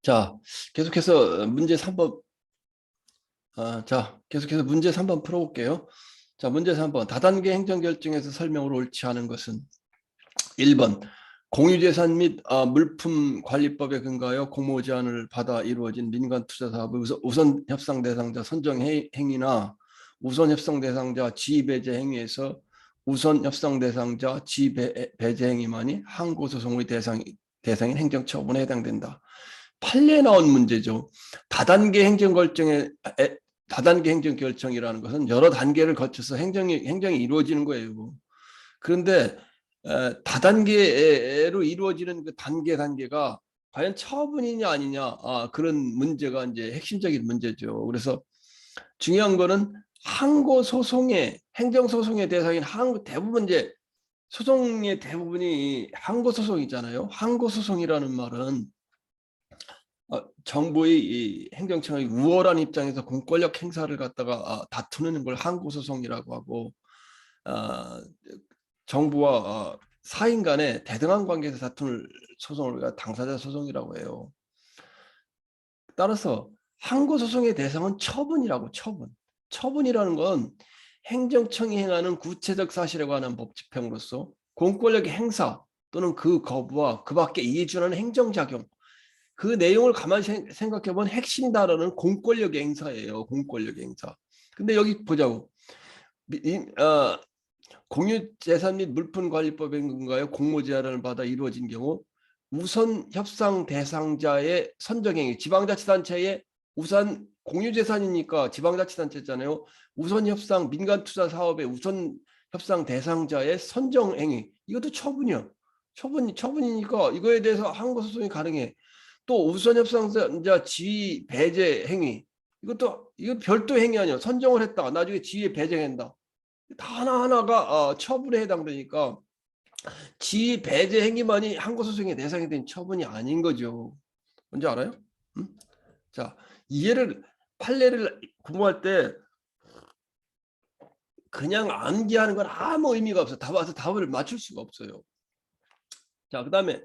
자, 계속해서 문제 3번, 계속해서 문제 3번 풀어볼게요. 자, 문제 3번. 다단계 행정결정에서 설명으로 옳지 않은 것은 1번. 공유재산 및 물품 관리법에 근거하여 공모 제한을 받아 이루어진 민간 투자 사업의 우선 협상 대상자 선정 행위나 우선 협상 대상자 지배제 행위에서 우선 협상 대상자 지배제 행위만이 항고소송의 대상인 행정처분에 해당된다. 판례에 나온 문제죠. 다단계 행정결정이라는 것은 여러 단계를 거쳐서 행정이 이루어지는 거예요. 그런데 다단계로 이루어지는 그 단계가 과연 처분이냐 아니냐, 그런 문제가 이제 핵심적인 문제죠. 그래서 중요한 거는 행정소송의 대상인 대부분 이제 소송의 대부분이 항고소송이잖아요. 항고소송이라는 말은 정부의 이 행정청의 우월한 입장에서 공권력 행사를 갖다가 다투는 걸 항고소송이라고 하고, 정부와 사인 간의 대등한 관계에서 다투는 소송을 우리가 당사자 소송이라고 해요. 따라서 항고소송의 대상은 처분이라고. 처분이라는 건 행정청이 행하는 구체적 사실에 관한 법 집행으로서 공권력의 행사 또는 그 거부와 그 밖에 이해준하는 행정작용, 그 내용을 가만히 생각해보면 핵심 단어는 공권력의 행사예요. 공권력의 행사. 근데 여기 보자고. 공유재산 및 물품관리법에 근거하여 공모 제한을 받아 이루어진 경우 우선 협상 대상자의 선정행위, 지방자치단체의 우선 공유재산이니까 지방자치단체잖아요. 우선 협상 민간투자 사업의 우선 협상 대상자의 선정행위, 이것도 처분이야. 처분이니까 이거에 대해서 항고소송이 가능해. 또 우선 협상자 지위 배제 행위, 이거 별도 행위 아니야. 선정을 했다가 나중에 지위에 배제한다. 다 하나하나가 처분에 해당되니까 지위 배제 행위만이 항고소송의 대상이 된 처분이 아닌 거죠. 뭔지 알아요? 응? 자, 판례를 공부할 때 그냥 암기하는 건 아무 의미가 없어. 다 와서 답을 맞출 수가 없어요. 자, 그 다음에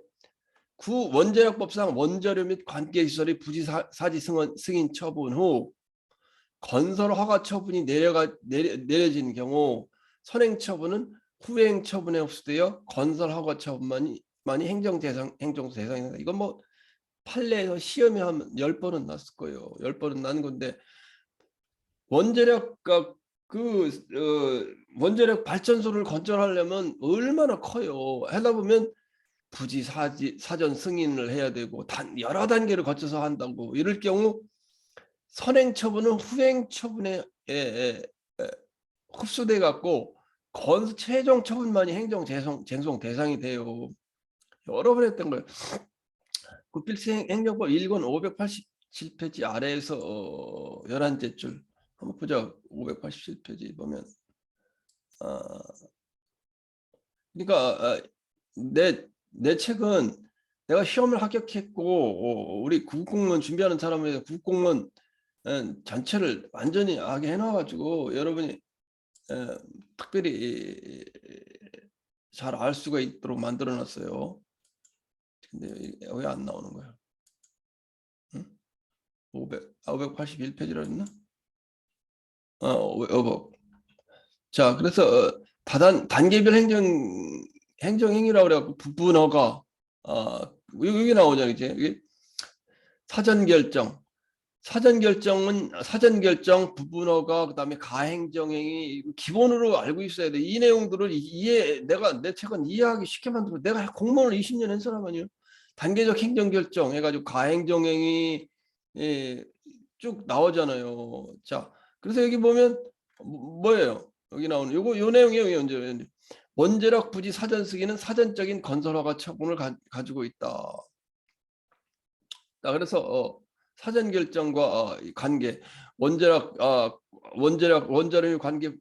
원자력법상 원자료 및 관계시설의 부지사지 승인 처분 후 건설 허가 처분이 내려진 경우 선행 처분은 후행 처분에 흡수되어 건설 허가 처분만이 행정 대상이다. 이건 뭐 판례에서 시험에 하면 10번은 났을 거예요. 10번은 난 건데, 원자력 원자력 발전소를 건설하려면 얼마나 커요. 하다 보면 부지 사전 승인을 해야 되고 여러 단계를 거쳐서 한다고. 이럴 경우 선행 처분은 후행 처분에 흡수돼 갖고 최종 처분만이 행정 쟁송 대상이 돼요. 여러 번 했던 거예요. 구필시 행정법 1권 587페이지 아래에서 11째 줄 한번 보자. 587페이지 보면 그러니까 내 책은 내가 시험을 합격했고 우리 국공무원 준비하는 사람에서 국공무원 전체를 완전히 하게 해놔가지고 여러분이 특별히 잘 알 수가 있도록 만들어놨어요. 근데 왜 안 나오는 거야? 응? 581페이지라 했나? 자, 그래서 단계별 행정행위라고 그래갖고 부분허가, 여기 나오죠. 이제 사전결정, 부분허가, 그다음에 가행정행위, 기본으로 알고 있어야 돼. 이 내용들을 내 책은 이해하기 쉽게 만들고, 내가 공무원을 20년 한 사람 아니에요. 단계적 행정결정 해가지고 가행정행위 쭉 나오잖아요. 자, 그래서 여기 보면 뭐예요? 여기 나오는 요 내용이에요. 이제 원자력 부지 사전 승인은 사전적인 건설허가 처분을 가지고 있다. 자, 그래서 사전 결정과 관계, 원자력 관계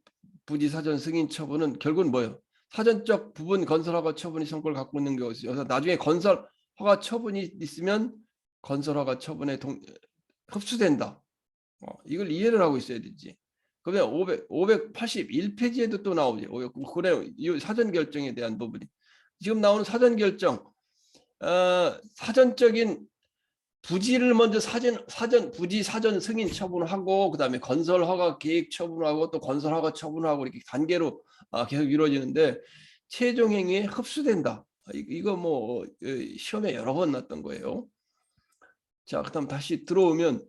부지 사전 승인 처분은 결국은 뭐예요? 사전적 부분 건설 허가 처분이 성과를 갖고 있는 것이죠. 그래서 나중에 건설 허가 처분이 있으면 건설 허가 처분에 흡수된다. 이걸 이해를 하고 있어야 되지. 그러면 581페이지에도 또 나오지. 그래요. 이 사전 결정에 대한 부분이 지금 나오는 사전 결정, 사전적인 부지를 먼저 부지 사전 승인 처분하고 그다음에 건설 허가 계획 처분하고 또 건설 허가 처분하고 이렇게 단계로 계속 이루어지는데 최종 행위에 흡수된다. 이거 뭐 시험에 여러 번 났던 거예요. 자, 그다음 다시 들어오면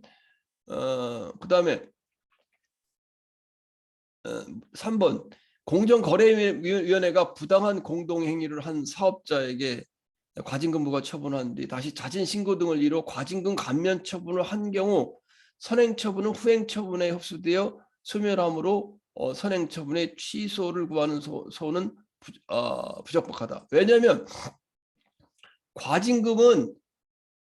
그다음에 3번 공정거래위원회가 부당한 공동행위를 한 사업자에게 과징금 부과 처분한 뒤 다시 자진 신고 등을 이뤄 과징금 감면 처분을 한 경우 선행 처분은 후행 처분에 흡수되어 소멸함으로 선행 처분의 취소를 구하는 소는 부적법하다. 왜냐하면 과징금은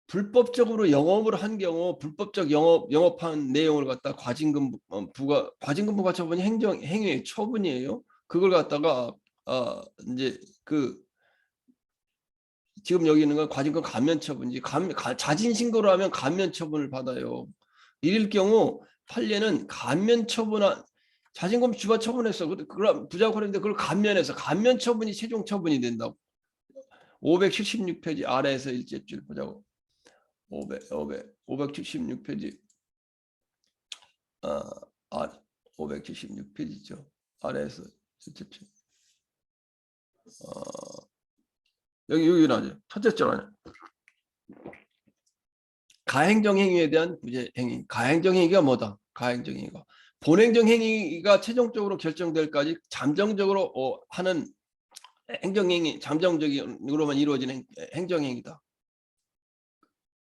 불법적으로 영업을 한 경우 불법적 영업한 내용을 갖다 과징금 부과 처분이 행위 처분이에요. 그걸 갖다가 이제 지금 여기 있는 건 과징금 감면 처분이지. 자진 신고를 하면 감면 처분을 받아요. 이럴 경우 판례는 감면 처분한 자진금 주가 처분했어. 그럼 부자고 그랬는데 그걸 감면해서 감면 처분이 최종 처분이 된다고. 576페이지 아래에서 일제 줄 보자고. 576페이지 576페이지죠. 아래에서 일제 줄. 여기 나죠. 첫째 줄 아니야. 가행정행위에 대한 부재행위. 가행정행위가 뭐다? 가행정행위가 본행정행위가 최종적으로 결정될까지 잠정적으로 하는 행정행위, 잠정적으로만 이루어지는 행정행위다.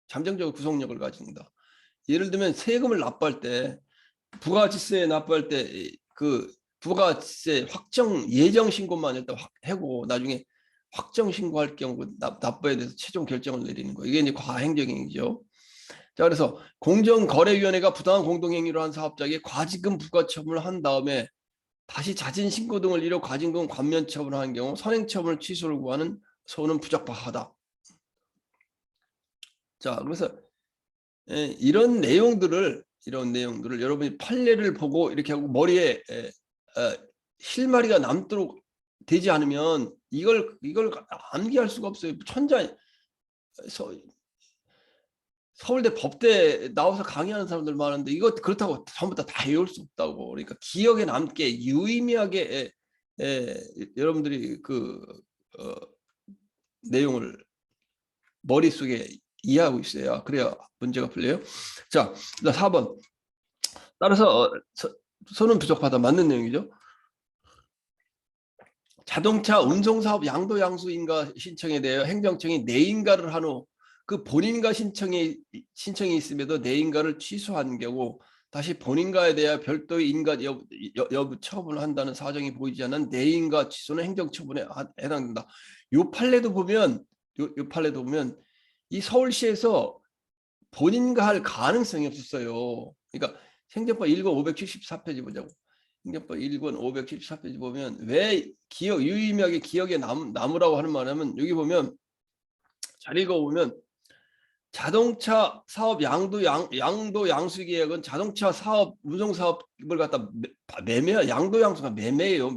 잠정적 구속력을 가진다. 예를 들면 세금을 납부할 때 부가가치세 납부할 때 그 부가가치세 확정 예정 신고만 일단 하고 나중에 확정 신고할 경우 납부에 대해서 최종 결정을 내리는 거. 이게 이제 과행정행위죠. 자, 그래서 공정거래위원회가 부당한 공동행위를 한 사업자에게 과징금 부과 처분을 한 다음에 다시 자진 신고 등을 이뤄 과징금 감면 처분을 한 경우 선행 처분을 취소를 구하는 소는 부적법하다. 자, 그래서 이런 내용들을 여러분이 판례를 보고 이렇게 하고 머리에 실마리가 남도록 되지 않으면 이걸 암기할 수가 없어요. 서울대 법대 나와서 강의하는 사람들 많은데 이거 그렇다고 전부 다 외울 수 없다고. 그러니까 기억에 남게 유의미하게 여러분들이 내용을 머릿속에 이해하고 있어야 그래야 문제가 풀려요. 자, 4번 따라서 소는 부적하다 맞는 내용이죠. 자동차 운송사업 양도양수인가 신청에 대하여 행정청이 내인가를 한 후 그 본인가 신청이 있음에도 내인가를 취소한 경우 다시 본인가에 대하여 별도의 인가 여부 처분을 한다는 사정이 보이지 않는 내인가 취소는 행정처분에 해당된다. 요 판례도 보면 이 서울시에서 본인가 할 가능성이 없었어요. 그러니까 행정법 1권 574페이지 보자고. 행정법 1권 574페이지 보면 왜 유의미하게 기억에 남으라고 하는 말하면 여기 보면 잘 읽어보면 자동차 사업 양도 양수 계약은 자동차 사업 운송 사업을 갖다 양도 양수가 매매예요.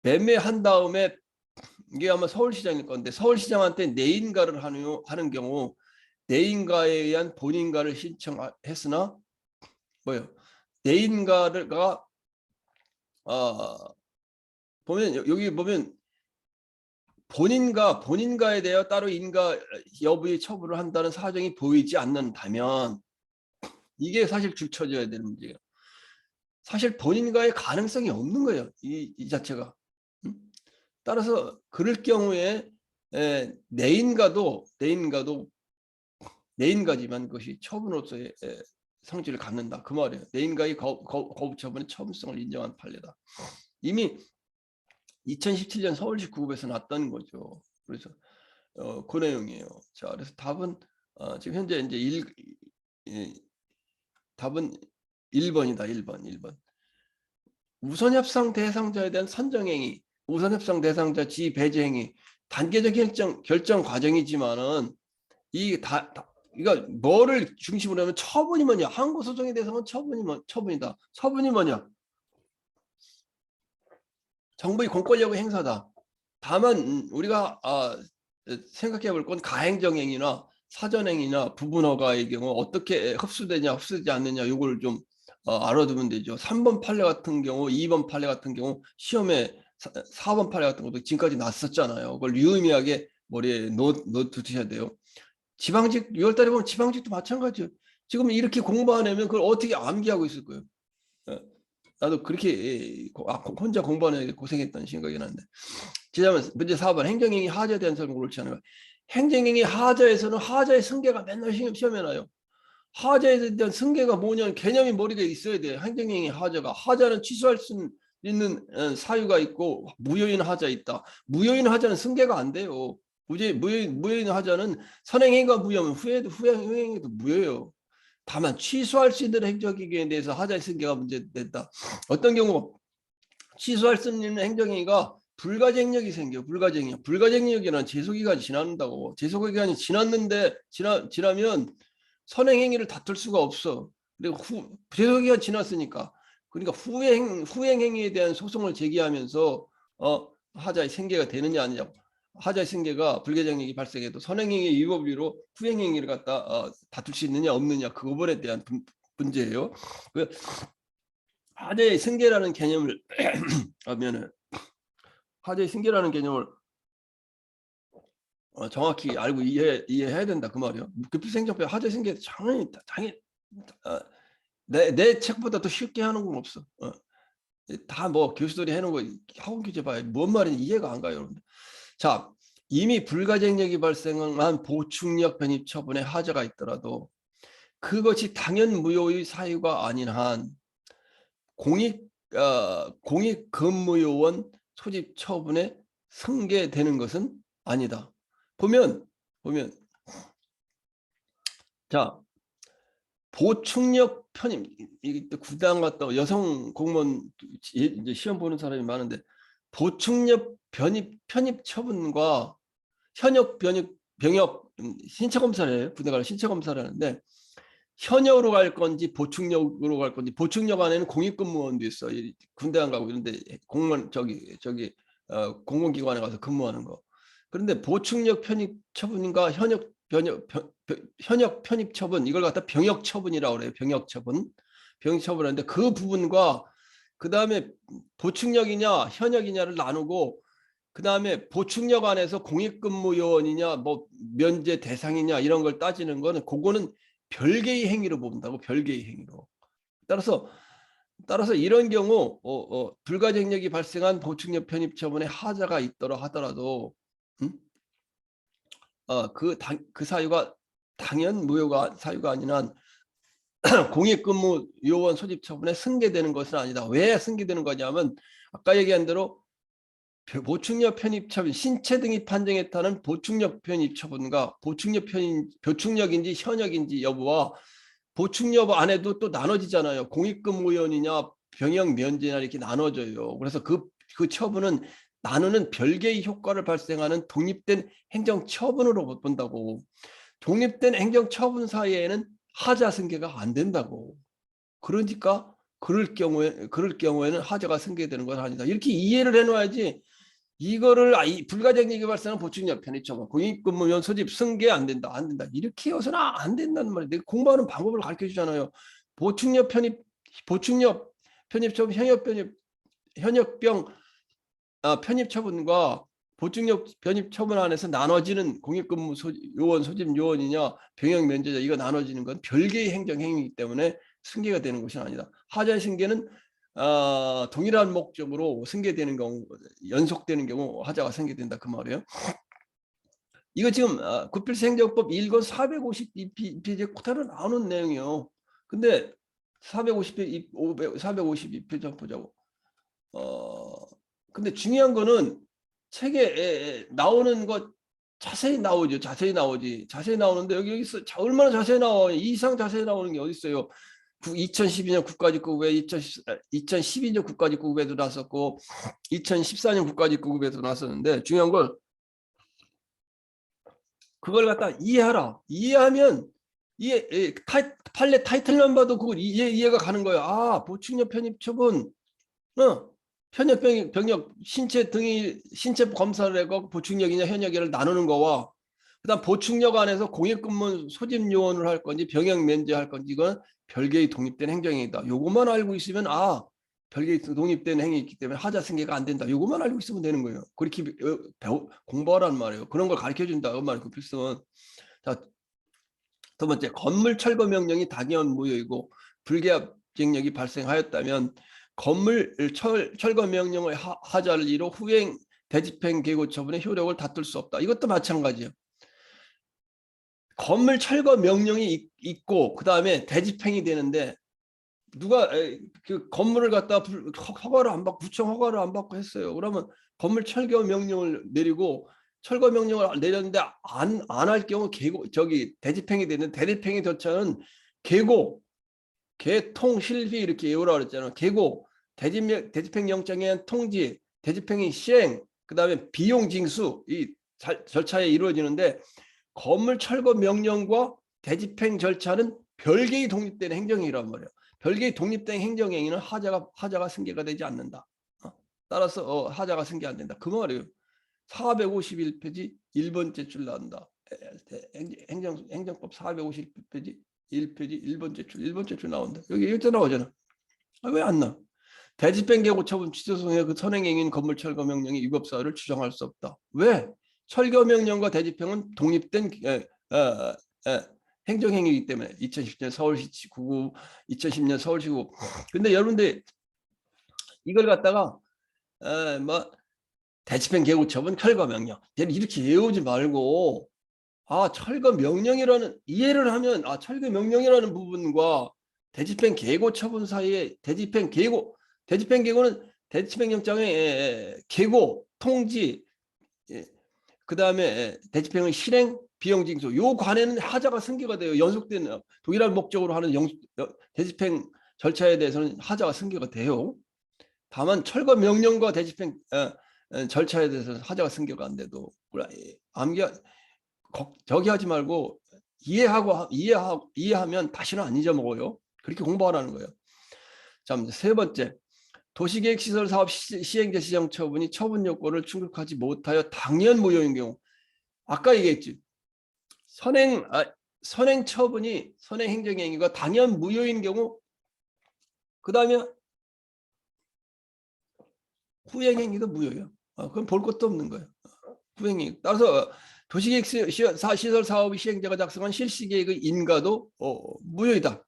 매매한 다음에 이게 아마 서울시장일 건데 서울시장한테 내인가를 하는 경우 내인가에 의한 본인가를 신청했으나 뭐예요? 내인가가 보면 여기 보면 본인가에 대하여 따로 인가 여부의 처분을 한다는 사정이 보이지 않는다면 이게 사실 죽쳐져야 되는 문제예요. 사실 본인가의 가능성이 없는 거예요. 이 자체가. 따라서 그럴 경우에 내인가지만 그것이 처분으로서의 성질을 갖는다. 그 말이에요. 내인가의 거부 처분의 처분성을 인정한 판례다. 이미 2017년 서울시 구급에서 났던 거죠. 그래서 그 내용이에요. 자, 그래서 답은 지금 현재 이제 답은 1번이다. 1번. 우선협상 대상자에 대한 선정행위, 우선협상 대상자 지배제행위, 단계적 결정 과정이지만은 이거 뭐를 중심으로 하면 처분이 뭐냐? 항고소송에 대해서는 처분이다. 처분이 뭐냐? 정부의 공권력의 행사다. 다만 우리가 생각해 볼 건 가행정행위나 사전행위나 부분허가의 경우 어떻게 흡수되냐 흡수되지 않느냐 이걸 좀 알아두면 되죠. 3번 판례 같은 경우 2번 판례 같은 경우 시험에 4번 판례 같은 것도 지금까지 났었잖아요. 그걸 유의미하게 머리에 넣어두셔야 돼요. 지방직 6월달에 보면 지방직도 마찬가지예요. 지금 이렇게 공부 안 하면 그걸 어떻게 암기하고 있을 거예요. 나도 그렇게 혼자 공부하는 게 고생했던 생각이 나는데. 제자면 문제 4번 행정행위 하자에 대한 설명 옳지 않은 거예요. 행정행위 하자에서는 하자의 승계가 맨날 시험에 나요. 하자에 대한 승계가 뭐냐는 개념이 머리에 있어야 돼요. 행정행위 하자가. 하자는 취소할 수 있는 사유가 있고 무효인 하자 있다. 무효인 하자는 승계가 안 돼요. 무효인 하자는 선행행위가 무효면 후행행위도 무효예요. 다만 취소할 수 있는 행정행위에 대해서 하자의 승계가 문제된다. 어떤 경우 취소할 수 있는 행정행위가 불가쟁력이 생겨. 불가쟁력이란 제소기간이 지난다고. 제소기간이 지났는데 지나면 선행행위를 다툴 수가 없어. 그리고 제소기간 지났으니까. 그러니까 후행행위에 대한 소송을 제기하면서 하자의 생계가 되느냐 아니냐. 하자의 생계가 불가쟁력이 발생해도 선행행위 위법으로 후행행위를 갖다 다툴 수 있느냐 없느냐 그 부분에 대한 문제예요. 하자의 승계라는 개념을 하면은 하자의 승계라는 개념을 정확히 알고 이해해야 된다 그 말이에요. 급필생정법 하자의 승계 당연히 내 책보다 더 쉽게 하는 건 없어. 다 뭐 교수들이 해놓은 거 학원 교재 봐요. 뭔 말인지 이해가 안 가요, 여러분들. 자, 이미 불가쟁력이 발생한 보충력 변입 처분에 하자가 있더라도 그것이 당연 무효의 사유가 아닌 한 공익 근무요원 소집 처분에 승계되는 것은 아니다. 보면 자 보충력 편입 이게 구당 갔다 여성 공무원 이제 시험 보는 사람이 많은데 보충력 편입 처분과 현역 병역 신체 검사를 해요. 군대 가서 신체 검사를 하는데 현역으로 갈 건지 보충력으로 갈 건지 보충력 안에는 공익근무원도 있어. 군대 안 가고 이런데 공무원 공공기관에 가서 근무하는 거. 그런데 보충력 편입 처분과 현역 편입 처분 이걸 갖다 병역 처분이라고 그래요. 병역 처분하는데 그 부분과 그 다음에 보충력이냐 현역이냐를 나누고 그 다음에 보충력 안에서 공익근무요원이냐 뭐 면제 대상이냐 이런 걸 따지는 거는 그거는 별개의 행위로 본다고. 별개의 행위로. 따라서 이런 경우 불가쟁력이 발생한 보충력 편입 처분에 하자가 있더라 하더라도 그 사유가 당연 무효가 사유가 아닌 한 공익근무 요원 소집 처분에 승계되는 것은 아니다. 왜 승계되는 거냐면 아까 얘기한 대로 보충력 편입 처분 신체 등이 판정에 따른 보충력 편입 처분과 보충력인지 현역인지 여부와 보충력 안에도 또 나눠지잖아요. 공익근무요원이냐 병역 면제냐 이렇게 나눠져요. 그래서 그 처분은 나누는 별개의 효과를 발생하는 독립된 행정처분으로 본다고. 독립된 행정처분 사이에는 하자 승계가 안 된다고. 그러니까 그럴 경우에는 하자가 승계되는 건 아니다. 이렇게 이해를 해놔야지 이거를 불가쟁력이 발생한 보충력 편입 처분 공익근무요원 소집 승계 안 된다 이렇게 해서는 안 된다는 말이에요. 내가 공부하는 방법을 가르쳐 주잖아요. 보충력 편입 처분 현역병 편입 처분과 보충력 편입 처분 안에서 나눠지는 공익근무 요원 소집 요원이냐 병역 면제자 이거 나눠지는 건 별개의 행정행위이기 때문에 승계가 되는 것이 아니다. 하자의 승계는 동일한 목적으로 승계되는 경우 연속되는 경우 하자가 승계된다 그 말이에요. 이거 지금 구필행정법 1권 452페이지에 그대로 나오는 내용이에요. 근데 452페이지 좀 보자고. 근데 중요한 거는 책에 나오는 것 자세히 나오죠. 자세히 나오는데 여기 있어. 얼마나 자세히 나와요. 이 이상 자세히 나오는 게 어디 있어요. 2012년 국가직구급에 2012년 국가직구급에도 나왔었고 2014년 국가직구급에도 나왔었는데 중요한 걸 그걸 갖다 이해하라. 이해하면 판례 타이틀만 봐도 그걸 이해가 가는 거예요. 보충력 편입 처분 현역 병역 신체 검사를 하고 보충력이냐 현역이냐를 나누는 거와 그다음 보충력 안에서 공익근무 소집 요원을 할 건지 병역 면제할 건지 이건 별개의 독립된 행정행위다. 요것만 알고 있으면 별개의 독립된 행위 있기 때문에 하자 승계가 안 된다. 요것만 알고 있으면 되는 거예요. 그렇게 공부하란 말이에요. 그런 걸 가르쳐 준다. 그 말이에요. 그 필승은. 자, 두 번째, 건물 철거 명령이 당연 무효이고 불계약쟁력이 발생하였다면 건물 철거 명령의 하자를 이루 후행 대집행 계고 처분의 효력을 다툴 수 없다. 이것도 마찬가지예요. 건물 철거 명령이 있고 그다음에 대집행이 되는데 누가 그 건물을 갖다 허가를 안 받고 구청 허가를 안 받고 했어요. 그러면 건물 철거 명령을 내리고 철거 명령을 내렸는데 안 할 경우 계고 대집행이 되는 대집행의 절차는 계고 개통 실비 이렇게 외우라 그랬잖아요. 계고 대집행 영장에 의한 통지 대집행의 시행 그다음에 비용 징수 이 절차에 이루어지는데 건물 철거 명령과 대집행 절차는 별개의 독립된 행정행위란 말이에요. 별개의 독립된 행정행위는 하자가 승계가 되지 않는다. 따라서 하자가 승계 안 된다. 그 말이에요. 451페이지 1번째 줄 나온다. 행정법 451페이지 1페이지 1번째 줄 나온다. 여기 나오잖아. 왜 안 나? 대집행 계고 처분 취소성의 그 선행행위인 건물 철거 명령의 위법 사유를 주장할 수 없다. 왜? 철거 명령과 대집행은 독립된 행정행위이기 때문에 2010년 서울시 9구, 2010년 서울시 9구. 근데 여러분들 이걸 갖다가 뭐 대집행 계고 처분 철거 명령 이렇게 외우지 말고 철거 명령이라는 이해를 하면 철거 명령이라는 부분과 대집행 계고 처분 사이에 대집행 계고는 대집행 영장의 계고 통지 그다음에 대집행의 실행 비용 징수 요 관에는 하자가 승계가 돼요. 연속된 동일한 목적으로 하는 대집행 절차에 대해서는 하자가 승계가 돼요. 다만 철거 명령과 대집행 절차에 대해서는 하자가 승계가 안 돼도 저기 하지 말고 이해하면 다시는 안 잊어먹어요. 그렇게 공부하라는 거예요. 자, 세 번째. 도시계획시설 사업 시행자 지정 처분이 처분 요건을 충족하지 못하여 당연 무효인 경우. 아까 얘기했지. 선행 처분이 선행 행정행위가 당연 무효인 경우 그다음에 후행행위도 무효예요. 그럼 볼 것도 없는 거예요. 후행행위. 따라서 도시계획시설 사업 시행자가 작성한 실시계획의 인가도 무효이다.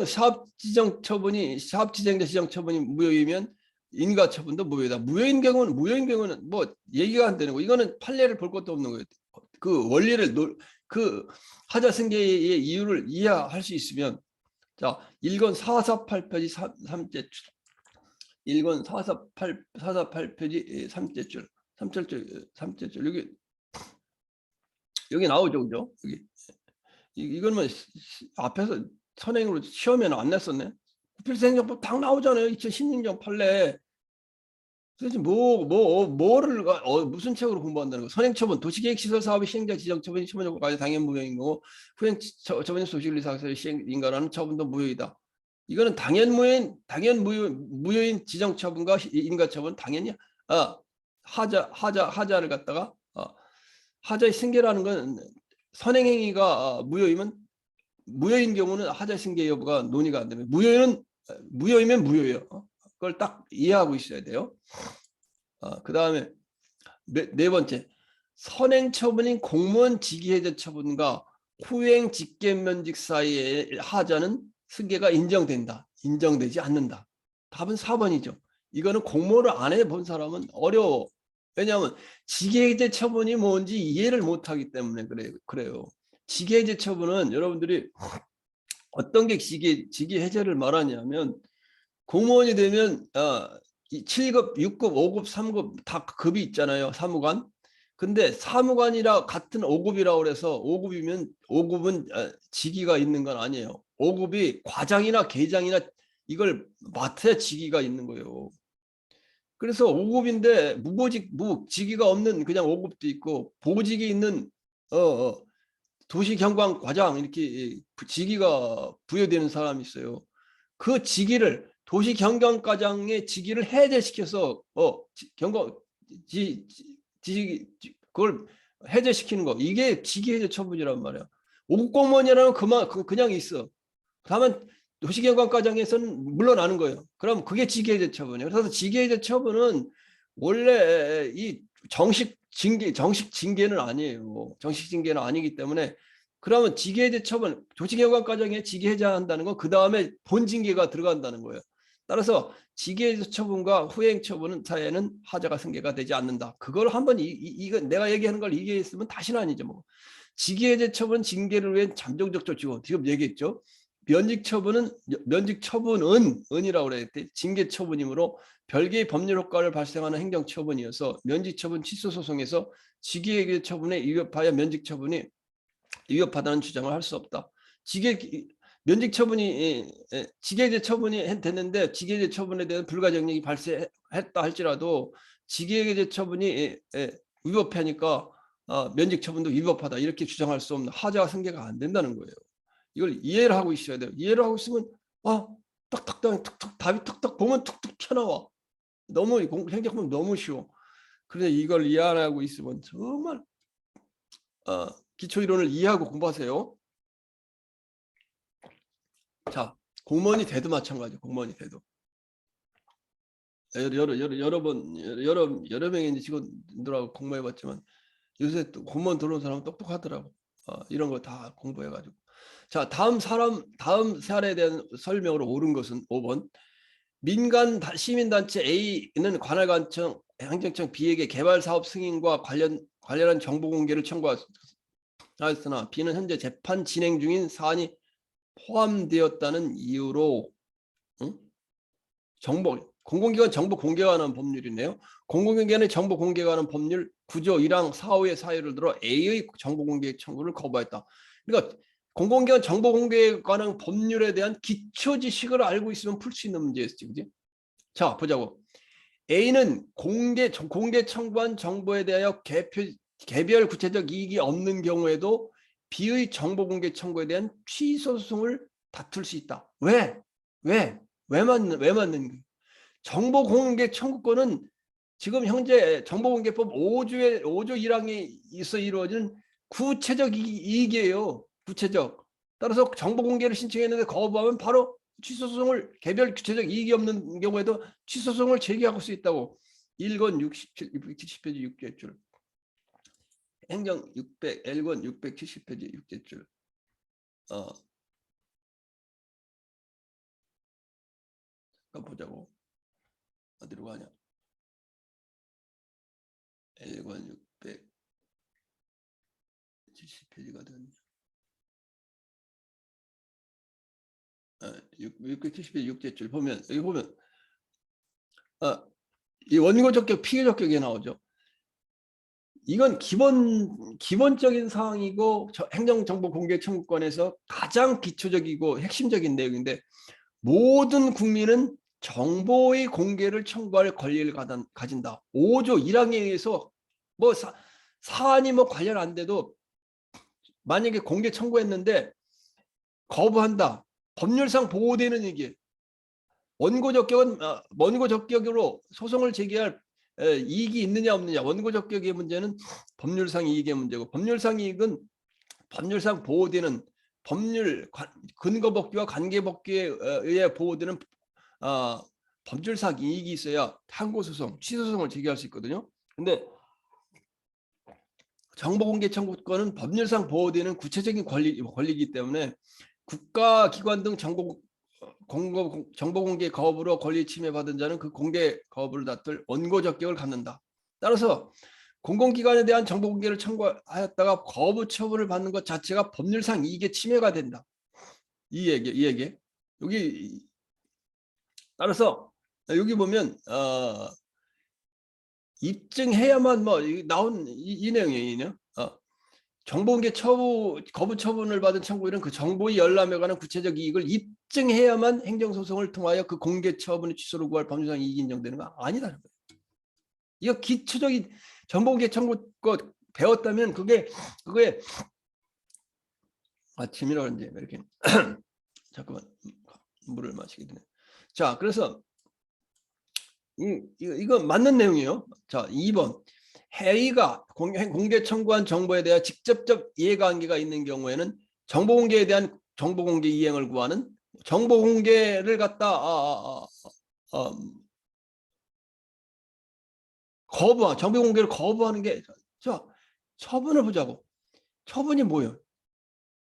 사업지정자 지정 처분이 무효이면 인가 처분도 무효이다. 무효인 경우는 뭐 얘기가 안 되는 거. 이거는 판례를 볼 것도 없는 거예요. 그 원리를 그 하자 승계의 이유를 이해할 수 있으면 자 1권 448페이지 3째 줄 1권 448페이지 3째 줄 3째 줄 여기 나오죠, 그죠? 이거는 뭐 앞에서 선행으로 시험에는 안 냈었네. 필수행정법 딱 나오잖아요. 2016년 판례. 그래서 뭐를 무슨 책으로 공부한다는 거? 선행처분, 도시계획시설 사업의 시행자 지정 처분이 처분 요건까지 당연 무효인 거고 후행 처분이 소식윤리사업의 시행인가라는 처분도 무효이다. 이거는 당연 무효인 지정 처분과 인가 처분 당연히 하자를 갖다가 하자의 승계라는 건 선행행위가 무효인 경우는 하자 승계 여부가 논의가 안 되면 무효이면 무효예요. 그걸 딱 이해하고 있어야 돼요. 그다음에 네 번째, 선행 처분인 공무원 직위해제 처분과 후행 직계면직 사이의 하자는 승계가 인정되지 않는다. 답은 4번이죠. 이거는 공무원을 안 해본 사람은 어려워. 왜냐하면 직위해제 처분이 뭔지 이해를 못하기 때문에 그래요. 직위해제 처분은 여러분들이 어떤 게 직위해제를 말하냐면 공무원이 되면 7급, 6급, 5급, 3급 다 급이 있잖아요. 사무관. 근데 사무관이라 같은 5급이라고 그래서 5급은 직위가 있는 건 아니에요. 5급이 과장이나 계장이나 이걸 맡아야 직위가 있는 거예요. 그래서 5급인데 직위가 없는 그냥 5급도 있고 보직이 있는 도시경관과장 이렇게 직위가 부여되는 사람이 있어요. 그 직위를 도시경관과장의 직위를 해제시켜서 그걸 해제시키는 거. 이게 직위해제 처분이란 말이야. 5급 공무원이라면 그냥 있어. 다만 도시경관과정에서는 물러나는 거예요. 그럼 그게 직위해제 처분이에요. 그래서 직위해제 처분은 원래 이 정식 징계는 아니에요. 정식 징계는 아니기 때문에 그러면 직위해제 처분, 도시경관과정에 직위해제한다는 건 그 다음에 본징계가 들어간다는 거예요. 따라서 직위해제 처분과 후행 처분은 사이에는 하자가 승계가 되지 않는다. 그걸 한번 이거 내가 얘기하는 걸 이해했으면 다시는 아니죠. 뭐. 직위해제 처분 징계를 위한 잠정적 조치고 지금 얘기했죠. 면직 처분은 은이라고 그랬대. 징계 처분이므로 별개의 법률 효과를 발생하는 행정 처분이어서 면직 처분 취소 소송에서 직위해제 처분에 위협하여 면직 처분이 위협하다는 주장을 할 수 없다. 면직 처분이 직위해제 처분이 됐는데 직위해제 처분에 대한 불가정력이 발생했다 할지라도 직위해제 처분이 위법하니까 면직 처분도 위법하다 이렇게 주장할 수 없는 하자가 승계가 안 된다는 거예요. 이걸 이해를 하고 있어야 돼요. 이해를 하고 있으면 딱딱 툭툭 답이 툭툭 보면 툭툭 튀어나와. 너무 행정법은 너무 쉬워. 그런데 이걸 이해 안 하고 있으면 정말 기초이론을 이해하고 공부하세요. 자, 공무원이 돼도 마찬가지예요. 공무원이 돼도. 여러 명의 직원들하고 공부해봤지만 요새 또 공무원 들어온 사람은 똑똑하더라고. 이런 거 다 공부해가지고. 자, 다음 사례에 대한 설명으로 옳은 것은 5번. 민간 시민단체 A는 관할관청 행정청 B에게 개발사업 승인과 관련한 정보 공개를 청구하였으나 B는 현재 재판 진행 중인 사안이 포함되었다는 이유로 공공기관 정보 공개에 관한 법률이네요. 공공기관의 정보 공개에 관한 법률 9조 1항 4호의 사유를 들어 A의 정보 공개 청구를 거부했다. 그러니까 공공기관 정보 공개에 관한 법률에 대한 기초 지식을 알고 있으면 풀 수 있는 문제였지, 그지? 자, 보자고. A는 공개 청구한 정보에 대하여 개별 구체적 이익이 없는 경우에도 B의 정보 공개 청구에 대한 취소 소송을 다툴 수 있다. 왜 맞는 거예요? 정보 공개 청구권은 지금 현재 정보공개법 5조 1항에 있어 이루어진 구체적 이익이에요. 구체적. 따라서 정보공개를 신청했는데 거부하면 바로 취소소송을 개별 구체적 이익이 없는 경우에도 취소소송을 제기할 수 있다고. 1권 670페이지 6제줄. 행정 1권 670페이지 6제줄. 잠깐 보자고. 어디로 가냐. 1권 670페이지가 됐네. 670페이지 6제줄 보면 여기 보면 이 원고 적격, 피해 적격이 나오죠. 이건 기본적인 사항이고 행정정보 공개 청구권에서 가장 기초적이고 핵심적인 내용인데 모든 국민은 정보의 공개를 청구할 권리를 가진다. 5조 1항에 의해서 뭐 사안이 뭐 관련 안 돼도 만약에 공개 청구했는데 거부한다. 법률상 보호되는 얘기. 원고 적격으로 소송을 제기할 이익이 있느냐 없느냐. 원고 적격의 문제는 법률상 이익의 문제고 법률상 이익은 법률상 보호되는 근거법규와 관계법규에 의해 보호되는 법률상 이익이 있어야 항고소송, 취소소송을 제기할 수 있거든요. 근데 정보공개 청구권은 법률상 보호되는 구체적인 권리이기 때문에 국가기관 등 정보공개 거부로 권리 침해받은 자는 그 공개 거부를 다툴 원고 적격을 갖는다. 따라서 공공기관에 대한 정보공개를 청구하였다가 거부 처분을 받는 것 자체가 법률상 이익의 침해가 된다. 이 얘기. 여기 따라서 여기 보면 입증해야만 뭐 나온 이 내용이에요. 정보공개 거부 처분을 받은 청구인은 그 정보의 열람에 관한 구체적 이익을 입증해야만 행정소송을 통하여 그 공개 처분의 취소를 구할 법률상 이익이 인정되는 거 아니다는 거예요. 이거 기초적인 정보공개 청구권 배웠다면 그게 아침이라 이제 이렇게 잠깐만 물을 마시게 되네. 자, 그래서 이거 맞는 내용이에요. 자, 2번. 회의가 공개 청구한 정보에 대한 직접적 이해관계가 있는 경우에는 정보 공개에 대한 정보 공개 이행을 구하는 정보 공개를 갖다 정보 공개를 거부하는 게 자, 처분을 보자고. 처분이 뭐예요?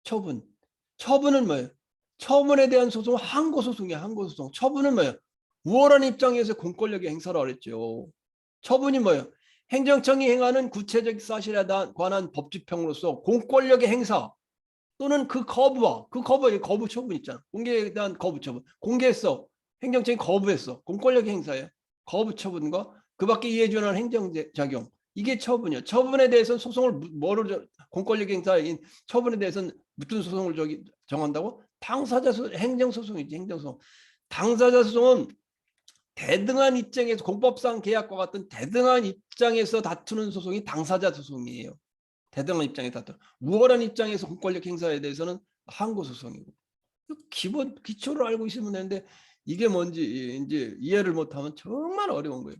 처분은 뭐예요? 처분에 대한 소송은 항고소송이야. 항고소송. 처분은 뭐예요? 우월한 입장에서 공권력의 행사라 그랬죠. 처분이 뭐예요? 행정청이 행하는 구체적 사실에 관한 법집행으로서 공권력의 행사 또는 그 거부 처분 있잖아. 공개에 대한 거부 처분. 공개했어. 행정청이 거부했어. 공권력의 행사예요. 거부 처분과 그 밖에 이해 준하는 행정작용. 이게 처분이야. 처분에 대해서는 소송을 뭐로 공권력 행사인 처분에 대해서는 무슨 소송을 정한다고? 당사자 행정소송이지. 행정소송. 당사자 소송은 대등한 입장에서 공법상 계약과 같은 대등한 입장에서 다투는 소송이 당사자 소송이에요. 대등한 입장에 다투는. 우월한 입장에서 공권력 행사에 대해서는 항고소송이고. 기본 기초를 알고 있으면 되는데 이게 뭔지 이제 이해를 못하면 정말 어려운 거예요.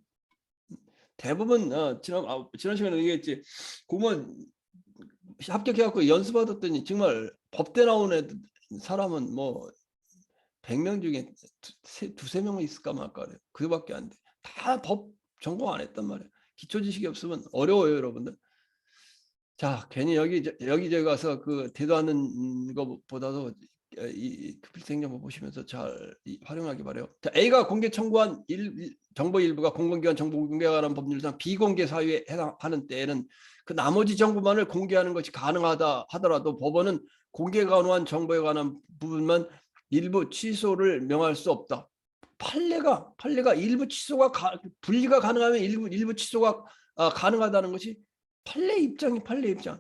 대부분 지난 시간에 얘기했지. 공무원 합격해갖고 연수받았더니 정말 법대 나온 사람은 뭐 100명 중에 두세 명은 있을까 말까 그래요. 그거밖에 안 돼. 다 법 전공 안 했단 말이에요. 기초 지식이 없으면 어려워요, 여러분들. 자, 괜히 여기저기 가서 그 대도하는 것보다도 이 필생정보 보시면서 잘 활용하기 바래요. 자, A가 공개 청구한 정보 일부가 공공기관 정보 공개에 관한 법률상 비공개 사유에 해당하는 때에는 그 나머지 정보만을 공개하는 것이 가능하다 하더라도 법원은 공개가 가능한 정보에 관한 부분만 일부 취소를 명할 수 없다. 판례가 일부 취소가 분리가 가능하면 일부 취소가 가능하다는 것이 판례 입장.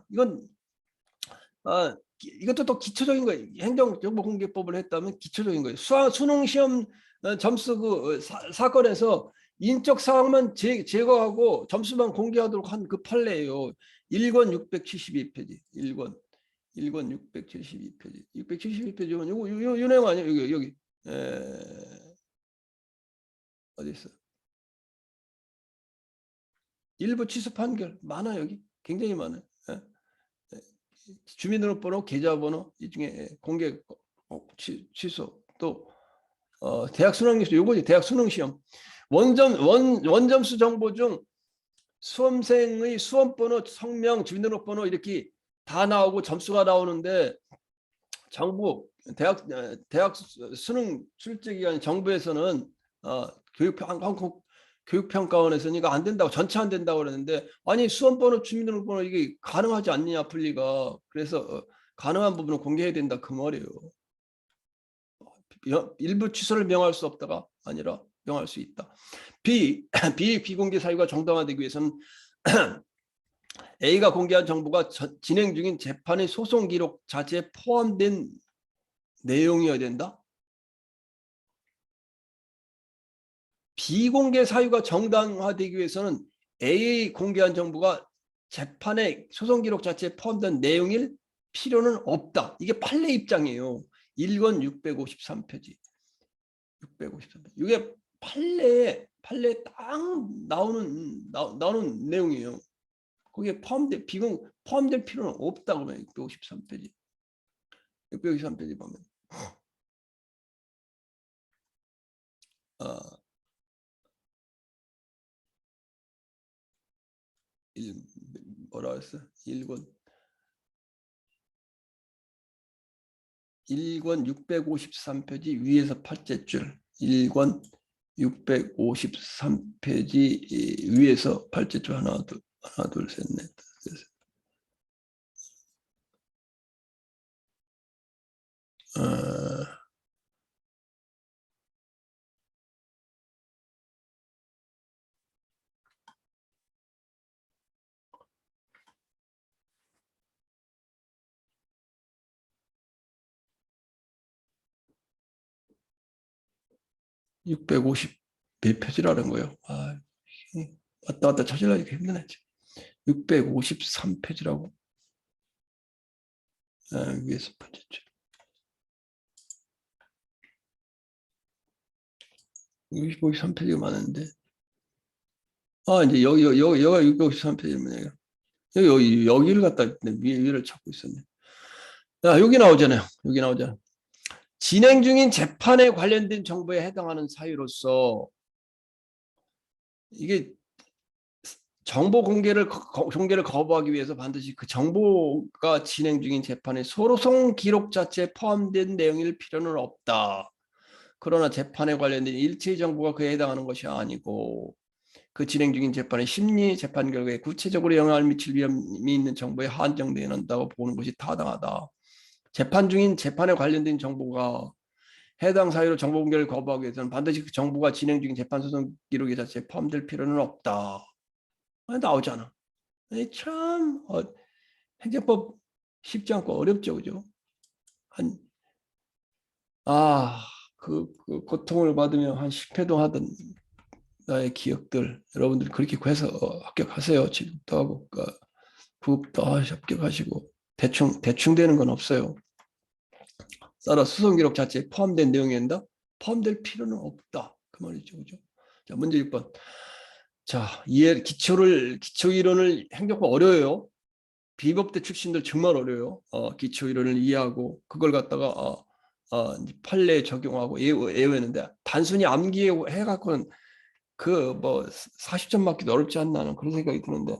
이건 이것도 또 기초적인 거예요. 행정정보공개법을 했다면 기초적인 거예요. 수능 시험 점수 그 사건에서 인적 사항만 제거하고 점수만 공개하도록 한 그 판례예요. 1권 672페이지. 1권 672페이지. 672페이지면 요 내용 아니에요. 여기 어디 있어? 일부 취소 판결 많아요. 여기 굉장히 많아요. 주민등록번호, 계좌번호 이 중에 공개 취소 또 대학 수능시험 요거지. 대학 수능시험 원점수 정보 중 수험생의 수험번호, 성명, 주민등록번호 이렇게 다 나오고 점수가 나오는데 정부 대학 수능 출제 기간 정부에서는 교육평가원에서는 이거 안 된다고 전체 안 된다고 그러는데 아니 수험번호 주민등록번호 이게 가능하지 않느냐 분리가. 그래서 가능한 부분은 공개해야 된다 그 말이에요. 일부 취소를 명할 수 없다가 아니라 명할 수 있다. 비공개 사유가 정당화되기 위해서는 A가 공개한 정보가 진행 중인 재판의 소송 기록 자체에 포함된 내용이어야 된다. 비공개 사유가 정당화되기 위해서는 A 공개한 정보가 재판의 소송 기록 자체에 포함된 내용일 필요는 없다. 이게 판례 입장이에요. 1권 653페이지. 653페이지. 이게 판례에 딱 나오는 내용이에요. 거기에 포함된 필요는 없다 그러면 653페이지. 653페이지 보면 뭐라 했어? 1권 653페이지 위에서 팔째 줄. 1권 653페이지 위에서 팔째 줄 하나 둘 셋 넷. 650 몇 페이지라는 거예요. 왔다 갔다 찾으려니까 힘드네. 653페이지라고. 위에서 팔째 줄. 653페이지가 많은데 이제 여기가 653페이지면 여기를 갖다 위를 찾고 있었네. 자, 여기 나오잖아요. 여기 나오잖아요. 진행 중인 재판에 관련된 정보에 해당하는 사유로서 이게 정보 공개를 거부하기 위해서 반드시 그 정보가 진행 중인 재판의 소송 기록 자체에 포함된 내용일 필요는 없다. 그러나 재판에 관련된 일체의 정보가 그에 해당하는 것이 아니고 그 진행 중인 재판의 심리 재판 결과에 구체적으로 영향을 미칠 위험이 있는 정보에 한정되어 있다고 보는 것이 타당하다. 재판 중인 재판에 관련된 정보가 해당 사유로 정보 공개를 거부하기 위해서는 반드시 그 정보가 진행 중인 재판 소송 기록 자체에 포함될 필요는 없다. 나오잖아. 참 행정법 쉽지 않고 어렵죠, 그죠? 그 고통을 받으며 한 10회도 하던 나의 기억들, 여러분들 그렇게 해서 합격하세요. 지급도 하고 부업도 합격하시고 대충 되는 건 없어요. 따라 수송 기록 자체에 포함된 내용이었다. 포함될 필요는 없다. 그 말이죠, 그죠? 자, 문제 6번. 자, 기초 이론을 행정법 어려워요. 비법대 출신들 정말 어려워요. 기초 이론을 이해하고 그걸 갖다가 판례에 적용하고 애우했는데 단순히 암기해 갖고는 그 뭐 40점 맞기도 어렵지 않나 그런 생각이 드는데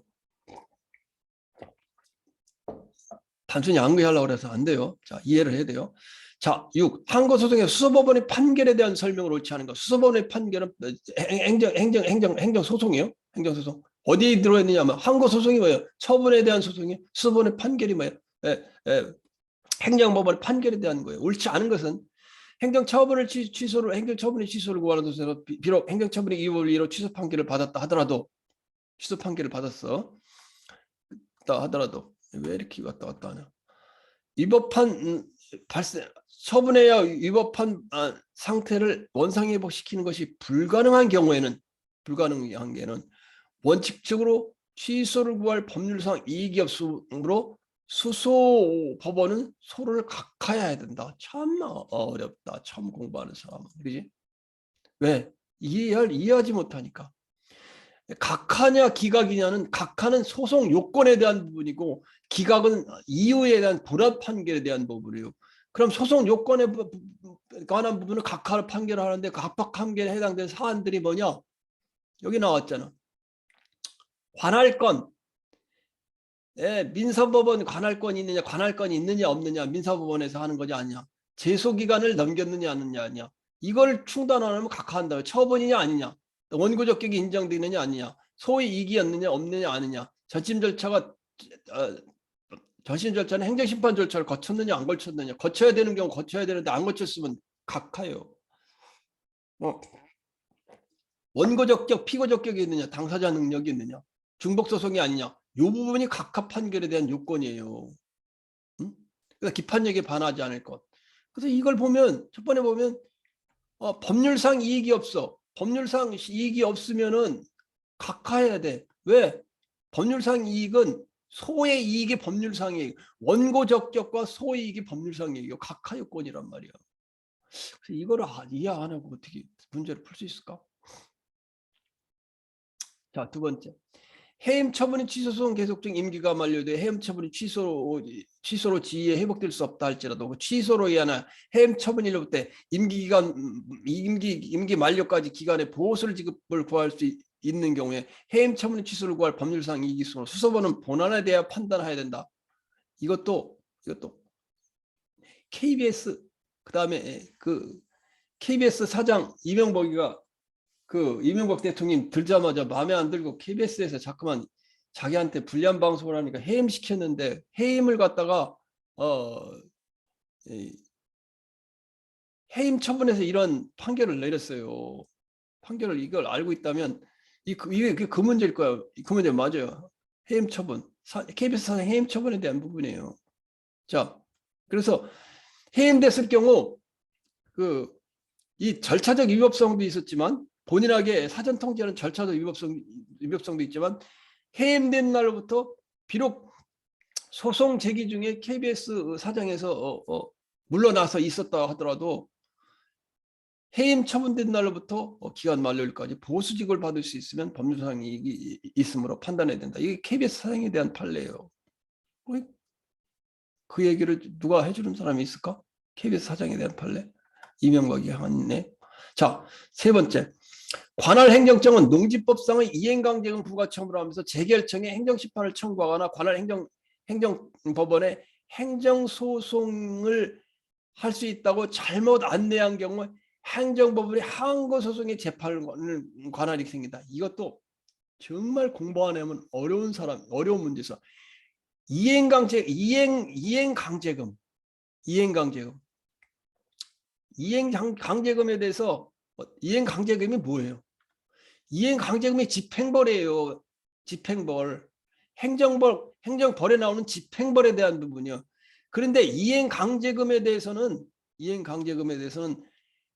단순히 암기하려고 해서 안 돼요. 자, 이해를 해야 돼요. 자, 6. 항고소송의 수소법원의 판결에 대한 설명을 옳지 않은 것. 수소법원의 판결은 행정소송이에요. 행정소송. 어디에 들어있느냐면 항고소송이 뭐예요? 처분에 대한 소송이에요. 수소법원의 판결이 뭐예요? 행정법원의 판결에 대한 거예요. 옳지 않은 것은 행정처분의 취소를 구하는 도에서 비록 행정처분의 이유로 취소 판결을 받았다 하더라도 취소 판결을 받았어. 하더라도 왜 이렇게 왔다 갔다 하냐? 위법한 처분해야 위법한 상태를 원상회복시키는 것이 불가능한 경우에는 원칙적으로 취소를 구할 법률상 이익이 없으므로 수소법원은 소를 각하해야 된다. 참 어렵다. 처음 공부하는 사람은. 그지? 왜? 이해하지 못하니까. 각하냐 기각이냐는 각하는 소송 요건에 대한 부분이고 기각은 이유에 대한 불합 판결에 대한 부분이에요. 그럼 소송 요건에 관한 부분은 각하를 판결하는데 그 합법 판결에 해당되는 사안들이 뭐냐? 여기 나왔잖아. 관할권. 민사법원 관할권이 있느냐, 관할권이 있느냐 없느냐, 민사법원에서 하는 거냐 아니냐, 제소기간을 넘겼느냐 아니냐, 이걸 충당 안 하면 각하한다. 처분이냐 아니냐, 원고적격이 인정되느냐 아니냐, 소의 이익이었느냐 없느냐 아니냐, 전심 절차는 행정심판 절차를 거쳤느냐 안 거쳤느냐, 거쳐야 되는 경우 거쳐야 되는데 안 거쳤으면 각하요. 원고적격, 피고적격이 있느냐, 당사자 능력이 있느냐, 중복소송이 아니냐, 이 부분이 각하 판결에 대한 요건이에요. 응? 그래서 기판력에 반하지 않을 것. 그래서 이걸 보면 첫 번에 보면 법률상 이익이 없어. 법률상 이익이 없으면은 각하해야 돼. 왜? 법률상 이익은 소의 이익이 법률상이에요. 원고적격과 소의 이익이 법률상이에요. 각하 요건이란 말이야. 그래서 이거를 이해 안 하고 어떻게 문제를 풀 수 있을까? 자, 두 번째. 해임 처분이 취소소송 계속 중 임기가 만료돼 해임 처분이 취소로 지위에 회복될 수 없다 할지라도 그 취소로 의한 해임 처분일로부터 임기 만료까지 기간에 보호소를 지급을 구할 수 있는 경우에 해임 처분의 취소를 구할 법률상 이익이 있으므로 수소법원은 본안에 대해 판단해야 된다. 이것도 KBS 그다음에 그 KBS 사장 이명박이가 이명박 대통령 들자마자 마음에 안 들고 KBS에서 자꾸만 자기한테 불리한 방송을 하니까 해임시켰는데 해임을 갖다가 해임 처분에서 이런 판결을 내렸어요. 판결을 이걸 알고 있다면 이게 그 문제일 거야. 그 문제 맞아요. 해임 처분. KBS 사장 해임 처분에 대한 부분이에요. 자, 그래서 해임됐을 경우 이 절차적 위법성도 있었지만 본인에게 사전 통지하는 절차적 위법성도 있지만 해임된 날로부터 비록 소송 제기 중에 KBS 사장에서 물러나서 있었다 하더라도 해임 처분된 날로부터 기간 만료일까지 보수직을 받을 수 있으면 법률상 이익이 있으므로 판단해야 된다. 이게 KBS 사장에 대한 판례예요. 그 얘기를 누가 해주는 사람이 있을까? KBS 사장에 대한 판례. 이명박이 한네. 자, 세 번째. 관할 행정청은 농지법상의 이행강제금 부과처분을 하면서 재결청에 행정심판을 청구하거나 관할 행정법원에 행정소송을 할 수 있다고 잘못 안내한 경우 행정법원이 항고소송의 재판을 관할이 생긴다. 이것도 정말 공부 안 하면 어려운 문제죠. 이행강제금. 이행강제금에 대해서 이행강제금이 뭐예요? 이행강제금이 집행벌이에요. 집행벌. 행정벌에 나오는 집행벌에 대한 부분이요. 그런데 이행강제금에 대해서는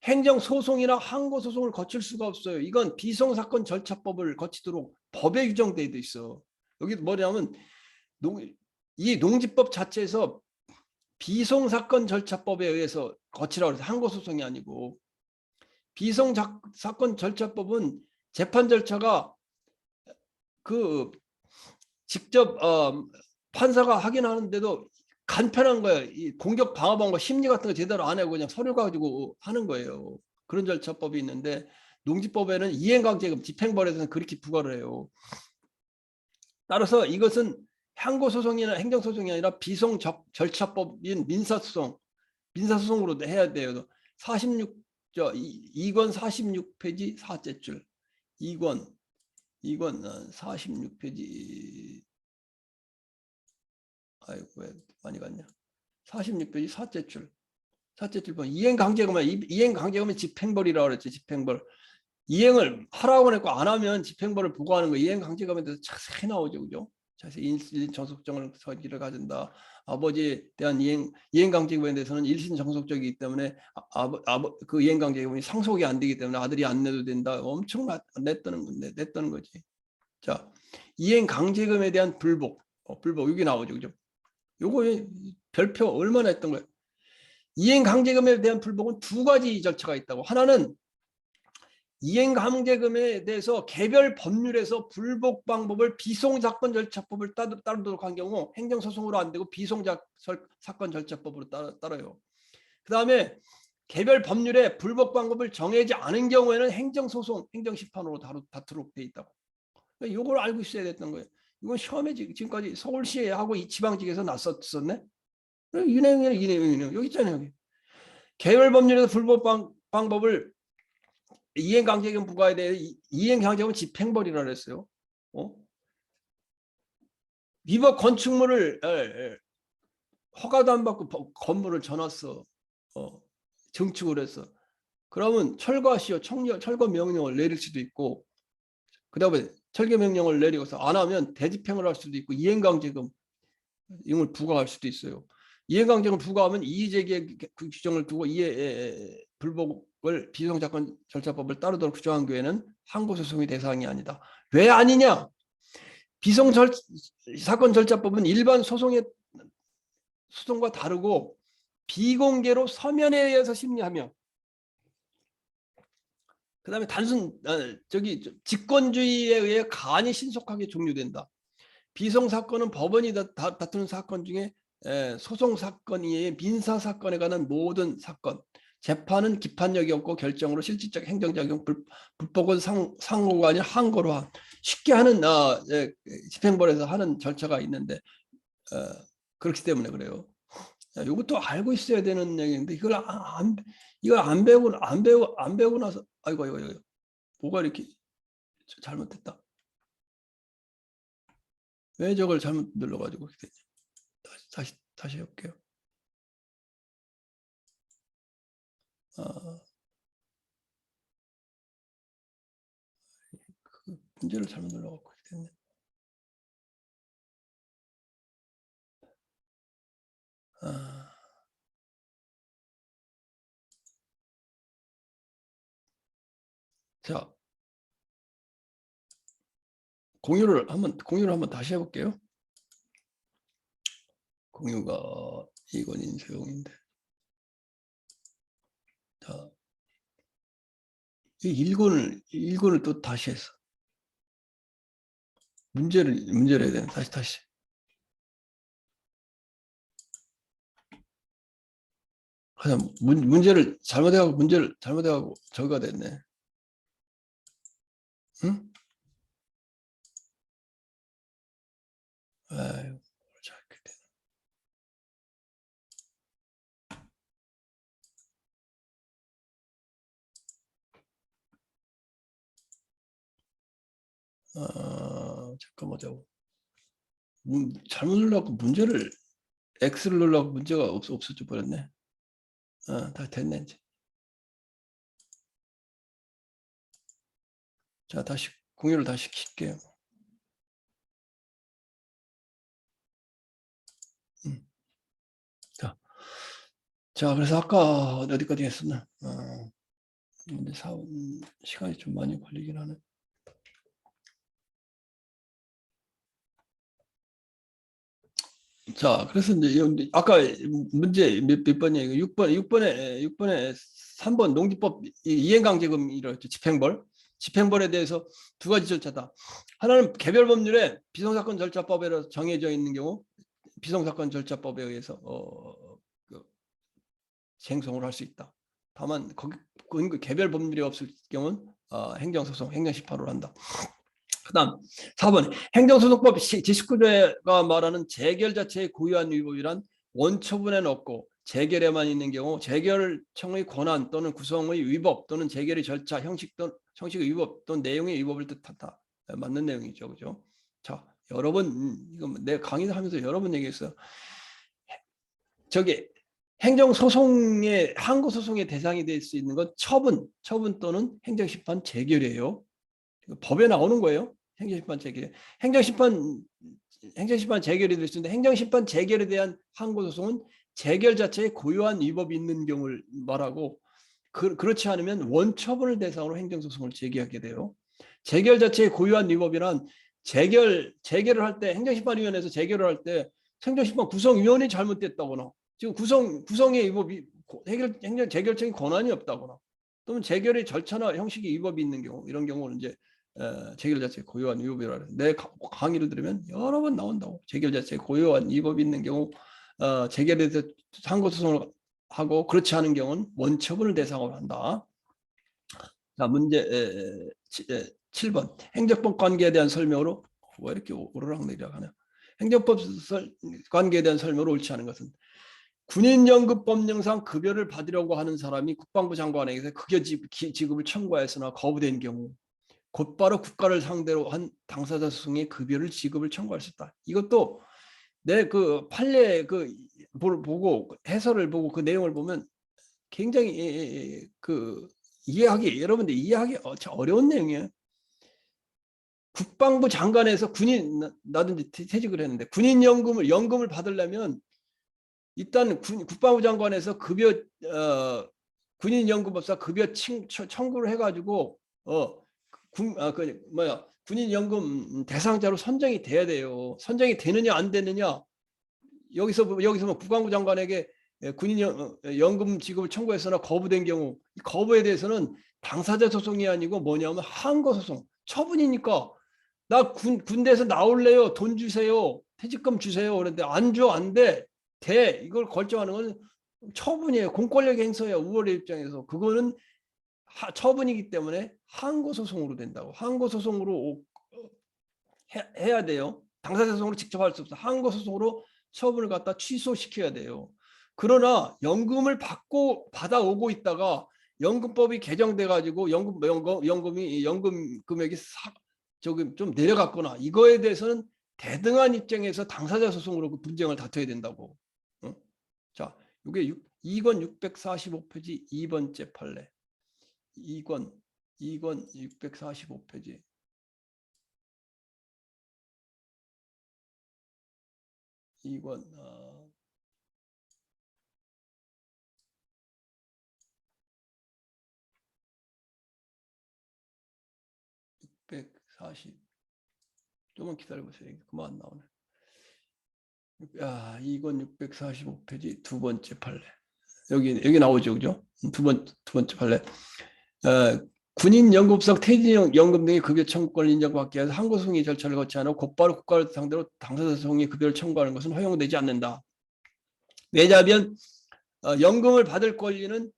행정소송이나 항고소송을 거칠 수가 없어요. 이건 비송사건 절차법을 거치도록 법에 규정되어 있어. 여기 뭐냐면 이 농지법 자체에서 비송사건 절차법에 의해서 거치라고 해서 항고소송이 아니고, 비송사건 절차법은 재판 절차가 그 직접 판사가 확인하는데도 간편한 거예요. 이 공격 방어 방법 심리 같은 거 제대로 안 하고 그냥 서류 가지고 하는 거예요. 그런 절차법이 있는데 농지법에는 이행강제금 집행벌에서는 그렇게 부과를 해요. 따라서 이것은 항고소송이나 행정소송이 아니라 비송 절차법인 민사소송으로 해야 돼요. 2권 46페이지 4째 줄. 2권 46페이지. 아이고 왜 많이 갔냐. 46페이지 4째 줄. 4째 줄 보면 이행강제금은 집행벌이라고 그랬죠. 집행벌. 이행을 하라고 했고 안 하면 집행벌을 부과하는 거. 이행강제금에 대해서 자세히 나오죠. 그죠? 자세히 일신 정속적을 서기를 가진다. 아버지에 대한 이행강제금에 대해서는 일신 정속적이기 때문에 그 이행강제금이 상속이 안 되기 때문에 아들이 안 내도 된다. 엄청 냈다는 거지. 자, 이행강제금에 대한 불복 여기 나오죠. 그죠? 요거 별표 얼마나 했던 거예요? 이행강제금에 대한 불복은 두 가지 절차가 있다고. 하나는 이행강제금에 대해서 개별 법률에서 불복 방법을 비송사건 절차법을 따르도록 한 경우 행정소송으로 안 되고 비송사건 절차법으로 따라요. 그 다음에 개별 법률에 불복 방법을 정하지 않은 경우에는 행정소송, 행정심판으로 다투도록 돼 있다고. 그러니까 이걸 알고 있어야 됐던 거예요. 이건 시험에 지금까지 서울시하고 이 지방직에서 났었네. 이 내용이에요. 여기 있잖아요. 여기. 개별 법률에서 불법 방법을 이행강제금 부과에 대해 이행강제금은 집행벌이라고 했어요. 위법 건축물을 허가도 안 받고 건물을 져놨어. 증축을 했어. 그러면 철거하시오. 철거 명령을 내릴 수도 있고, 그 다음에 철거 명령을 내리고서 안 하면 대집행을 할 수도 있고, 이행강제금 이걸 부과할 수도 있어요. 이행강제금 부과하면 이의제기의 그 규정을 두고 불복을 비송사건 절차법을 따르도록 규정한 경우에는 항고소송의 대상이 아니다. 왜 아니냐? 비송사건 절차법은 일반 소송과 다르고 비공개로 서면에 의해서 심리하며, 그 다음에 단순 직권주의에 의해 간이 신속하게 종료된다. 비송사건은 법원이 다투는 사건 중에 소송사건이 민사사건에 관한 모든 사건, 재판은 기판력이 없고 결정으로 실질적 행정작용, 불법은 상고가 아닌 항고로 쉽게 하는 집행벌에서 하는 절차가 있는데 그렇기 때문에 그래요. 이것도 알고 있어야 되는 얘기인데 이걸 안 배우고 나서 아이고 뭐가 이렇게 잘못됐다. 왜 저걸 잘못 눌러가지고 그렇게 되지? 다시 해볼게요. 그 문제를 잘못 눌러갖고 그렇게 됐네. 자, 공유를 한번 다시 해볼게요. 공유가 이건 인쇄용인데. 자, 일권을 또 다시 했어. 문제를 해야 되는 다시. 그냥 문제를 잘못해가고 저거가 됐네. 응? 아유, 저렇게 되네. 잠깐만, 잘못 눌러갖고 문제를 X를 눌러갖고 문제가 없어져 버렸네. 다 됐네 이제. 자, 다시 공유를 다시 킬게요. 자, 그래서 아까 어디까지 했었나? 근데 시간이 좀 많이 걸리긴 하네. 자, 그래서 이제 아까 문제 몇 번이에요? 6번에 3번 농지법 이행강제금이라고 집행벌에 대해서 두 가지 절차다. 하나는 개별 법률에 비상사건 절차법에 정해져 있는 경우 비상사건 절차법에 의해서 쟁송을 할 수 있다. 다만 거기 개별 법률이 없을 경우는 행정소송, 행정심판으로 한다. 그다음 4번 행정소송법 제19조가 말하는 재결 자체의 고유한 위법이란 원처분에 넣고 재결에만 있는 경우 재결청의 권한 또는 구성의 위법 또는 재결의 절차, 형식의 위법 또는 내용의 위법을 뜻한다. 맞는 내용이죠, 그죠? 자, 여러 번 이거 내 강의를 하면서 여러 번 얘기했어요. 저기 행정소송의 항고소송의 대상이 될 수 있는 건 처분 또는 행정심판 재결이에요. 법에 나오는 거예요. 행정심판 재결. 행정심판 재결이 될 수 있는데 행정심판 재결에 대한 항고소송은 재결 자체에 고유한 위법이 있는 경우를 말하고 그렇지 않으면 원처분을 대상으로 행정소송을 제기하게 돼요. 재결 자체의 고유한 위법이란 재결을 할 때 행정심판위원회에서 재결을 할 때 행정심판 구성위원이 잘못됐다거나 지금 구성의 위법이 행정 재결청이 권한이 없다거나 또는 재결의 절차나 형식의 위법이 있는 경우 이런 경우는 이제 재결 자체의 고유한 위법이라 내 강의를 들으면 여러 번 나온다고. 재결 자체의 고유한 위법이 있는 경우 재결에 대해서 상고소송을 하고 그렇지 않은 경우는 원처분을 대상으로 한다. 자, 문제 7번 행정법 관계에 대한 설명으로 왜 이렇게 오르락내리락 하냐. 행정법 관계에 대한 설명으로 옳지 않은 것은 군인연금법령상 급여를 받으려고 하는 사람이 국방부 장관에게서 급여 지급을 청구하였으나 거부된 경우 곧바로 국가를 상대로 한 당사자 소송의 급여를 지급을 청구할 수 있다. 이것도 내 그 판례 보고 해설을 보고 그 내용을 보면 굉장히 여러분들 이해하기 어려운 내용이에요. 국방부 장관에서 나도 이제 퇴직을 했는데 연금을 받으려면 일단 국방부 장관에서 군인연금법상 급여 청구를 해가지고 군인연금 대상자로 선정이 돼야 돼요. 선정이 되느냐 안 되느냐 여기서 국방부 장관에게 군인연금 지급을 청구했으나 거부된 경우 거부에 대해서는 당사자 소송이 아니고 뭐냐면 항고소송 처분이니까 나 군대에서 나올래요. 돈 주세요. 퇴직금 주세요. 그런데 안 줘, 안 돼. 이걸 결정하는 건 처분이에요. 공권력 행사예요. 우월의 입장에서. 그거는 처분이기 때문에 항고소송으로 된다고. 항고소송으로 해야 돼요. 당사자 소송으로 직접 할 수 없어. 항고소송으로 처분을 갖다 취소시켜야 돼요. 그러나 연금을 받아오고 있다가 연금법이 개정돼 가지고 연금 금액이 좀 내려갔거나 이거에 대해서는 대등한 입장에서 당사자 소송으로 그 분쟁을 다퉈야 된다고. 자, 이게 2권 645페이지 2번째 판례. 2권 645페이지. 2권 640. 조금만 기다려보세요. 그만 나오네. 2권 645페이지 두 번째 판례. 여기 나오죠, 그죠? 두 번째 판례. 군인 연금성 퇴직연금 등의 급여 청구권을 인정받기 위해서 항고소송의 절차를 거치 않아 곧바로 국가를 상대로 당사자 소송의 급여를 청구하는 것은 허용되지 않는다. 왜냐하면 연금을 받을 권리는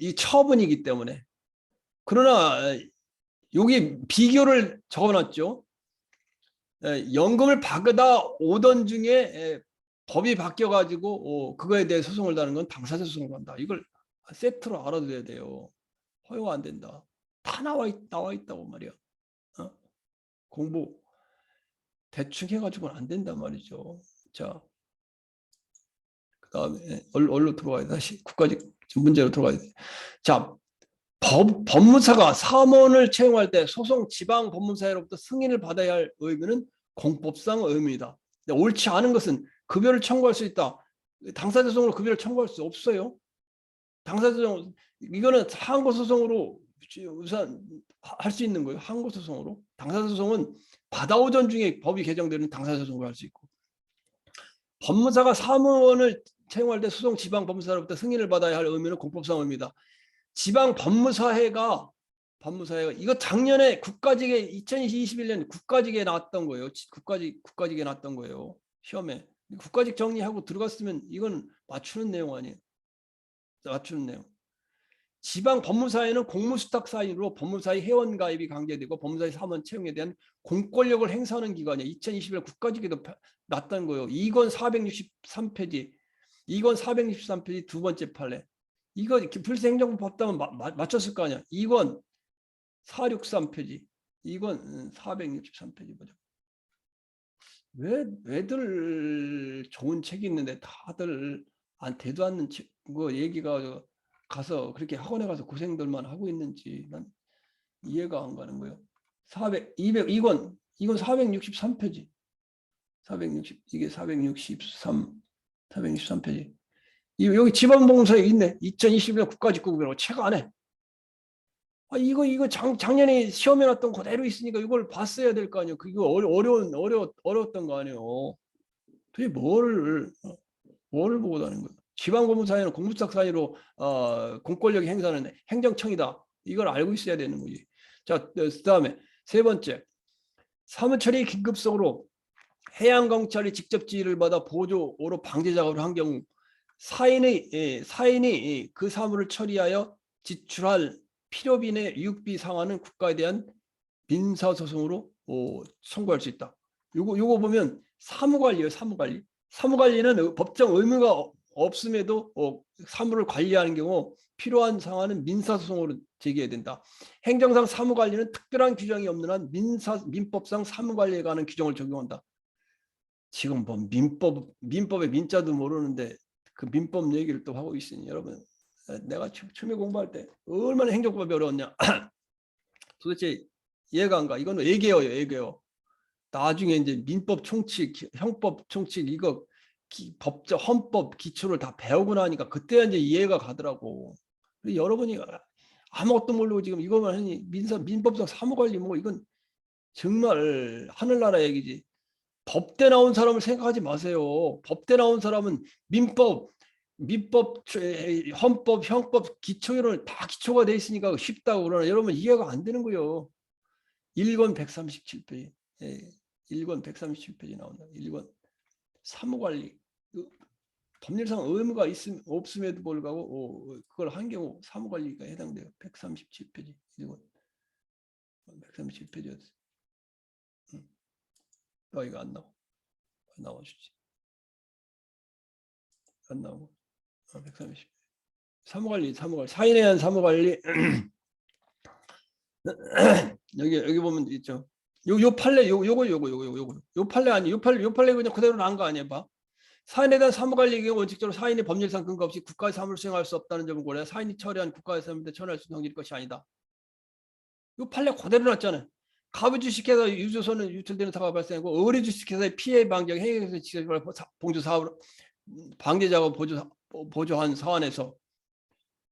이 처분이기 때문에. 그러나 여기 비교를 적어놨죠. 연금을 받아 오던 중에 법이 바뀌어가지고 그거에 대해 소송을 다는 건 당사자 소송을 한다. 이걸 세트로 알아둬야 돼요. 허용 안 된다. 다 나와 있다고 말이야. 공부 대충 해가지고는 안 된단 말이죠. 자, 그 다음에 얼로 들어가야 돼. 다시 국가직 문제로 들어가야 돼. 자, 법무사가 사무원을 채용할 때 소송 지방 법무사로부터 승인을 받아야 할 의무는 공법상 의무이다. 옳지 않은 것은 급여를 청구할 수 있다. 당사자 소송으로 급여를 청구할 수 없어요. 당사자 소송 이거는 항고 소송으로 우선 할 수 있는 거예요. 항고 소송으로. 당사자 소송은 받아오던 중에 법이 개정되는 당사자 소송을 할 수 있고, 법무사가 사무원을 채용할 때 소송 지방 법무사로부터 승인을 받아야 할 의무는 공법상 의무이다. 지방 법무사회가 이거 작년에 국가직에 2021년 국가직에 나왔던 거예요. 국가직에 나왔던 거예요. 시험에. 국가직 정리하고 들어갔으면 이건 맞추는 내용 아니에요. 맞추는 내용. 지방 법무사회는 공무수탁 사인으로 법무사의 회원 가입이 강제되고 법무사의 사무원 채용에 대한 공권력을 행사하는 기관이에요. 2021년 국가직에도 났던 거예요. 2권 463페이지. 2권 463페이지 두 번째 판례. 이거 불새 행정부 법당은 맞췄을 거 아니야. 2권 463페이지. 2권 463페이지 보자. 왜들 좋은 책이 있는데 다들 대도 않는 거 얘기가 가서 그렇게 학원에 가서 고생들만 하고 있는지 난 이해가 안 가는 거예요. 202권 463페이지. 460 이게 463페이지. 여기 지방법무사에 있네. 2021년 국가직구급여라고 책 안에. 이거 작년에 시험에 났던 그대로 있으니까 이걸 봤어야 될 거 아니에요. 그거 어려웠던 거 아니에요. 도대체 뭘 보고 다니는 거예요. 지방법무사회는 공무수탁 사유로 공권력이 행사하는 행정청이다. 이걸 알고 있어야 되는 거지. 자, 그다음에 세 번째. 사무처리 긴급성으로 해양경찰이 직접 지휘를 받아 보조로 방제 작업을 한 경우 사인이 그 사무를 처리하여 지출할 필요빈의 유익비 상환은 국가에 대한 민사소송으로 청구할 수 있다. 요거 보면 사무관리예요. 사무관리는 법정 의무가 없음에도 사무를 관리하는 경우 필요한 상환은 민사소송으로 제기해야 된다. 행정상 사무관리는 특별한 규정이 없는 한 민법상 사무관리에 관한 규정을 적용한다. 지금 뭐 민법의 민자도 모르는데 그 민법 얘기를 또 하고 있으니 여러분, 내가 처음에 공부할 때 얼마나 행정법이 어려웠냐. 도대체 이해가 안 가. 이건 애개요. 나중에 이제 민법 총칙, 형법 총칙 이거 헌법 기초를 다 배우고 나니까 그때 이제 이해가 가더라고. 여러분이 아무것도 모르고 지금 이거만 하니 민법상 사무관리 뭐 이건 정말 하늘나라 얘기지. 법대 나온 사람을 생각하지 마세요. 법대 나온 사람은 민법, 헌법, 형법 기초를 다 기초가 돼 있으니까 쉽다고 그러나 여러분 이해가 안 되는 거예요. 1권 137페이지. 1권 137페이지 나온다. 1권 사무관리. 법률상 의무가 없음에도 불구하고 그걸 한 경우 사무관리가 해당돼요. 137페이지. 1권 137페이지였어. 이거 안 나와주지. 안 나오고. 130. 사무관리. 사인에 의한 사무관리. 여기 보면 있죠. 요 판례 요거 판례 아니 요 판례 그냥 그대로 나온 거 아니에요, 봐. 사인에 대한 사무관리의 경우 원칙적으로 사인이 법률상 근거 없이 국가의 사무를 수행할 수 없다는 점을 고려해 사인이 처리한 국가의 사무인데 처리할 수 있는 형질 것이 아니다. 요 판례 그대로 났잖아요. 가부 주식회사 유조선은 유출되는 사고가 발생하고 의리 주식회사의 피해 방지하기 행위에서 지적을 봉조 사업 방제 작업 보조한 사안에서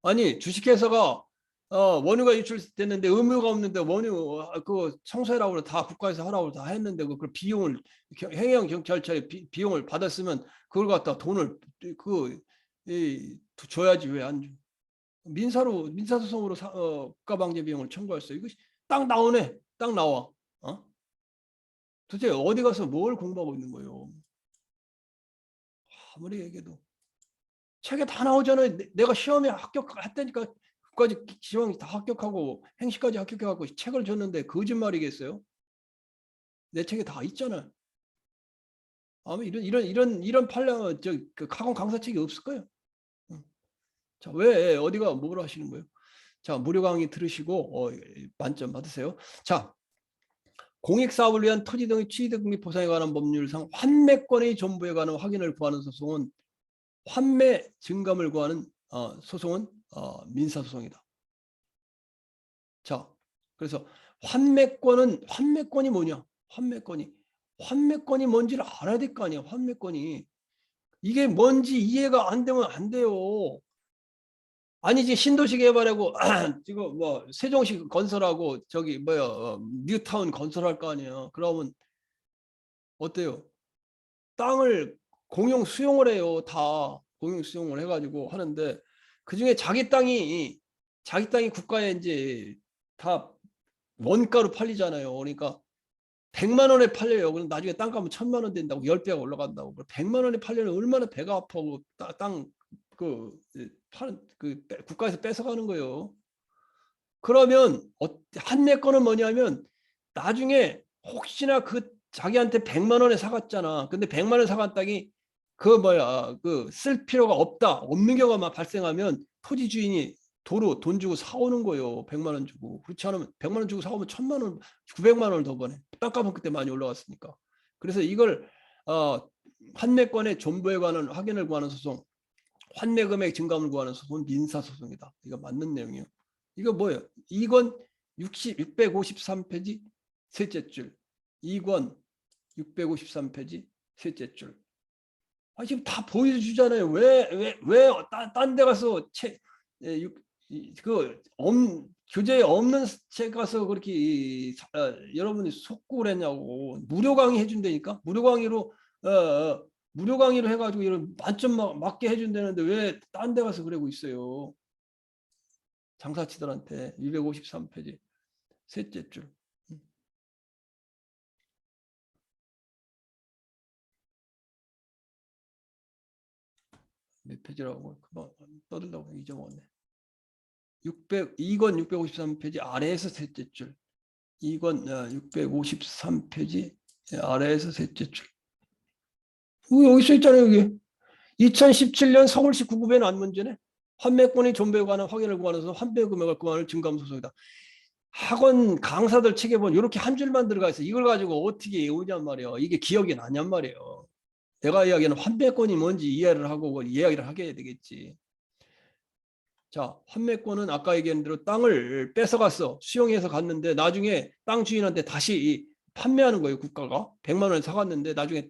아니 주식회사가 원유가 유출됐는데 의무가 없는데 원유 그 청소해라고 다 국가에서 하라고 다 했는데 그 비용을 행정 경찰차에 비용을 받았으면 그걸 갖다 돈을 줘야지 왜 안 줘? 민사소송으로 국가방제 비용을 청구했어요. 이거 딱 나오네. 딱 나와. 도대체 어디 가서 뭘 공부하고 있는 거예요? 아무리 얘기해도 책에 다 나오잖아요. 내가 시험에 합격했다니까. 그까지 시험 다 합격하고 행시까지 합격해갖고 책을 줬는데 거짓말이겠어요? 내 책에 다 있잖아요. 아마 이런 판례 그 학원 강사책이 없을 거예요. 자, 왜 어디가 뭐로 하시는 거예요? 자, 무료 강의 들으시고 만점 받으세요. 자, 공익사업을 위한 토지 등의 취득 및 보상에 관한 법률상 환매권의 존부에 관한 확인을 구하는 소송은 환매 증감을 구하는 소송은 민사소송이다. 자, 그래서 환매권이 뭐냐? 환매권이 뭔지를 알아야 될 거 아니야. 환매권이 이게 뭔지 이해가 안 되면 안 돼요. 아니지, 신도시 개발하고 지금 뭐 세종시 건설하고 저기 뉴타운 건설할 거 아니에요. 그러면 어때요? 땅을 공용 수용을 해요. 다 공용 수용을 해가지고 하는데 그 중에 자기 땅이 국가에 이제 다 원가로 팔리잖아요. 그러니까 100만 원에 팔려요. 그럼 나중에 땅값은 1000만 원 된다고 10배가 올라간다고. 100만 원에 팔려면 얼마나 배가 아파고 국가에서 뺏어가는 거예요. 그러면 한매권은 뭐냐면 나중에 혹시나 자기한테 100만 원에 사갔잖아. 근데 100만 원에 사간 땅이 쓸 필요가 없는 경우가 발생하면 토지 주인이 도로 돈 주고 사오는 거예요. 100만 원 주고. 그렇지 않으면 100만 원 주고 사오면 1000만 원, 900만 원을 더 버네. 땅값은 그때 많이 올라갔으니까. 그래서 이걸 환매권의 존부에 관한 확인을 구하는 소송, 환매 금액 증감을 구하는 소송은 민사소송이다. 이거 맞는 내용이에요. 이거 뭐예요? 2권 653페이지 셋째 줄. 2권 653페이지 셋째 줄. 지금 다 보여주잖아요. 왜 딴 데 가서 교재에 없는 책 가서 그렇게 여러분이 속구를 했냐고. 무료 강의 해준다니까. 무료 강의로 해가지고 이런 만점 맞게 해준다는데 왜 딴 데 가서 그러고 있어요. 장사치들한테. 253페이지 셋째 줄. 몇 페이지라고 금방 떠들다고 잊어먹었네. 2권 653페이지 아래에서 셋째 줄. 2권 653페이지 아래에서 셋째 줄. 여기 써 있잖아요. 여기 2017년 서울시 구급에 난 문제네. 환매권의 존배에 관한 확인을 구하면서 환매 금액을 구하는 증감 소송이다. 학원 강사들 책에 보면 이렇게 한 줄만 들어가 있어. 이걸 가지고 어떻게 외우냔 말이에요. 이게 기억이 나냔 말이에요. 내가 이야기하는 환매권이 뭔지 이해를 하고 이야기를 하게 해야 되겠지. 자, 환매권은 아까 얘기한 대로 땅을 뺏어갔어. 수용해서 갔는데 나중에 땅 주인한테 다시 판매하는 거예요. 국가가 100만 원에 사갔는데 나중에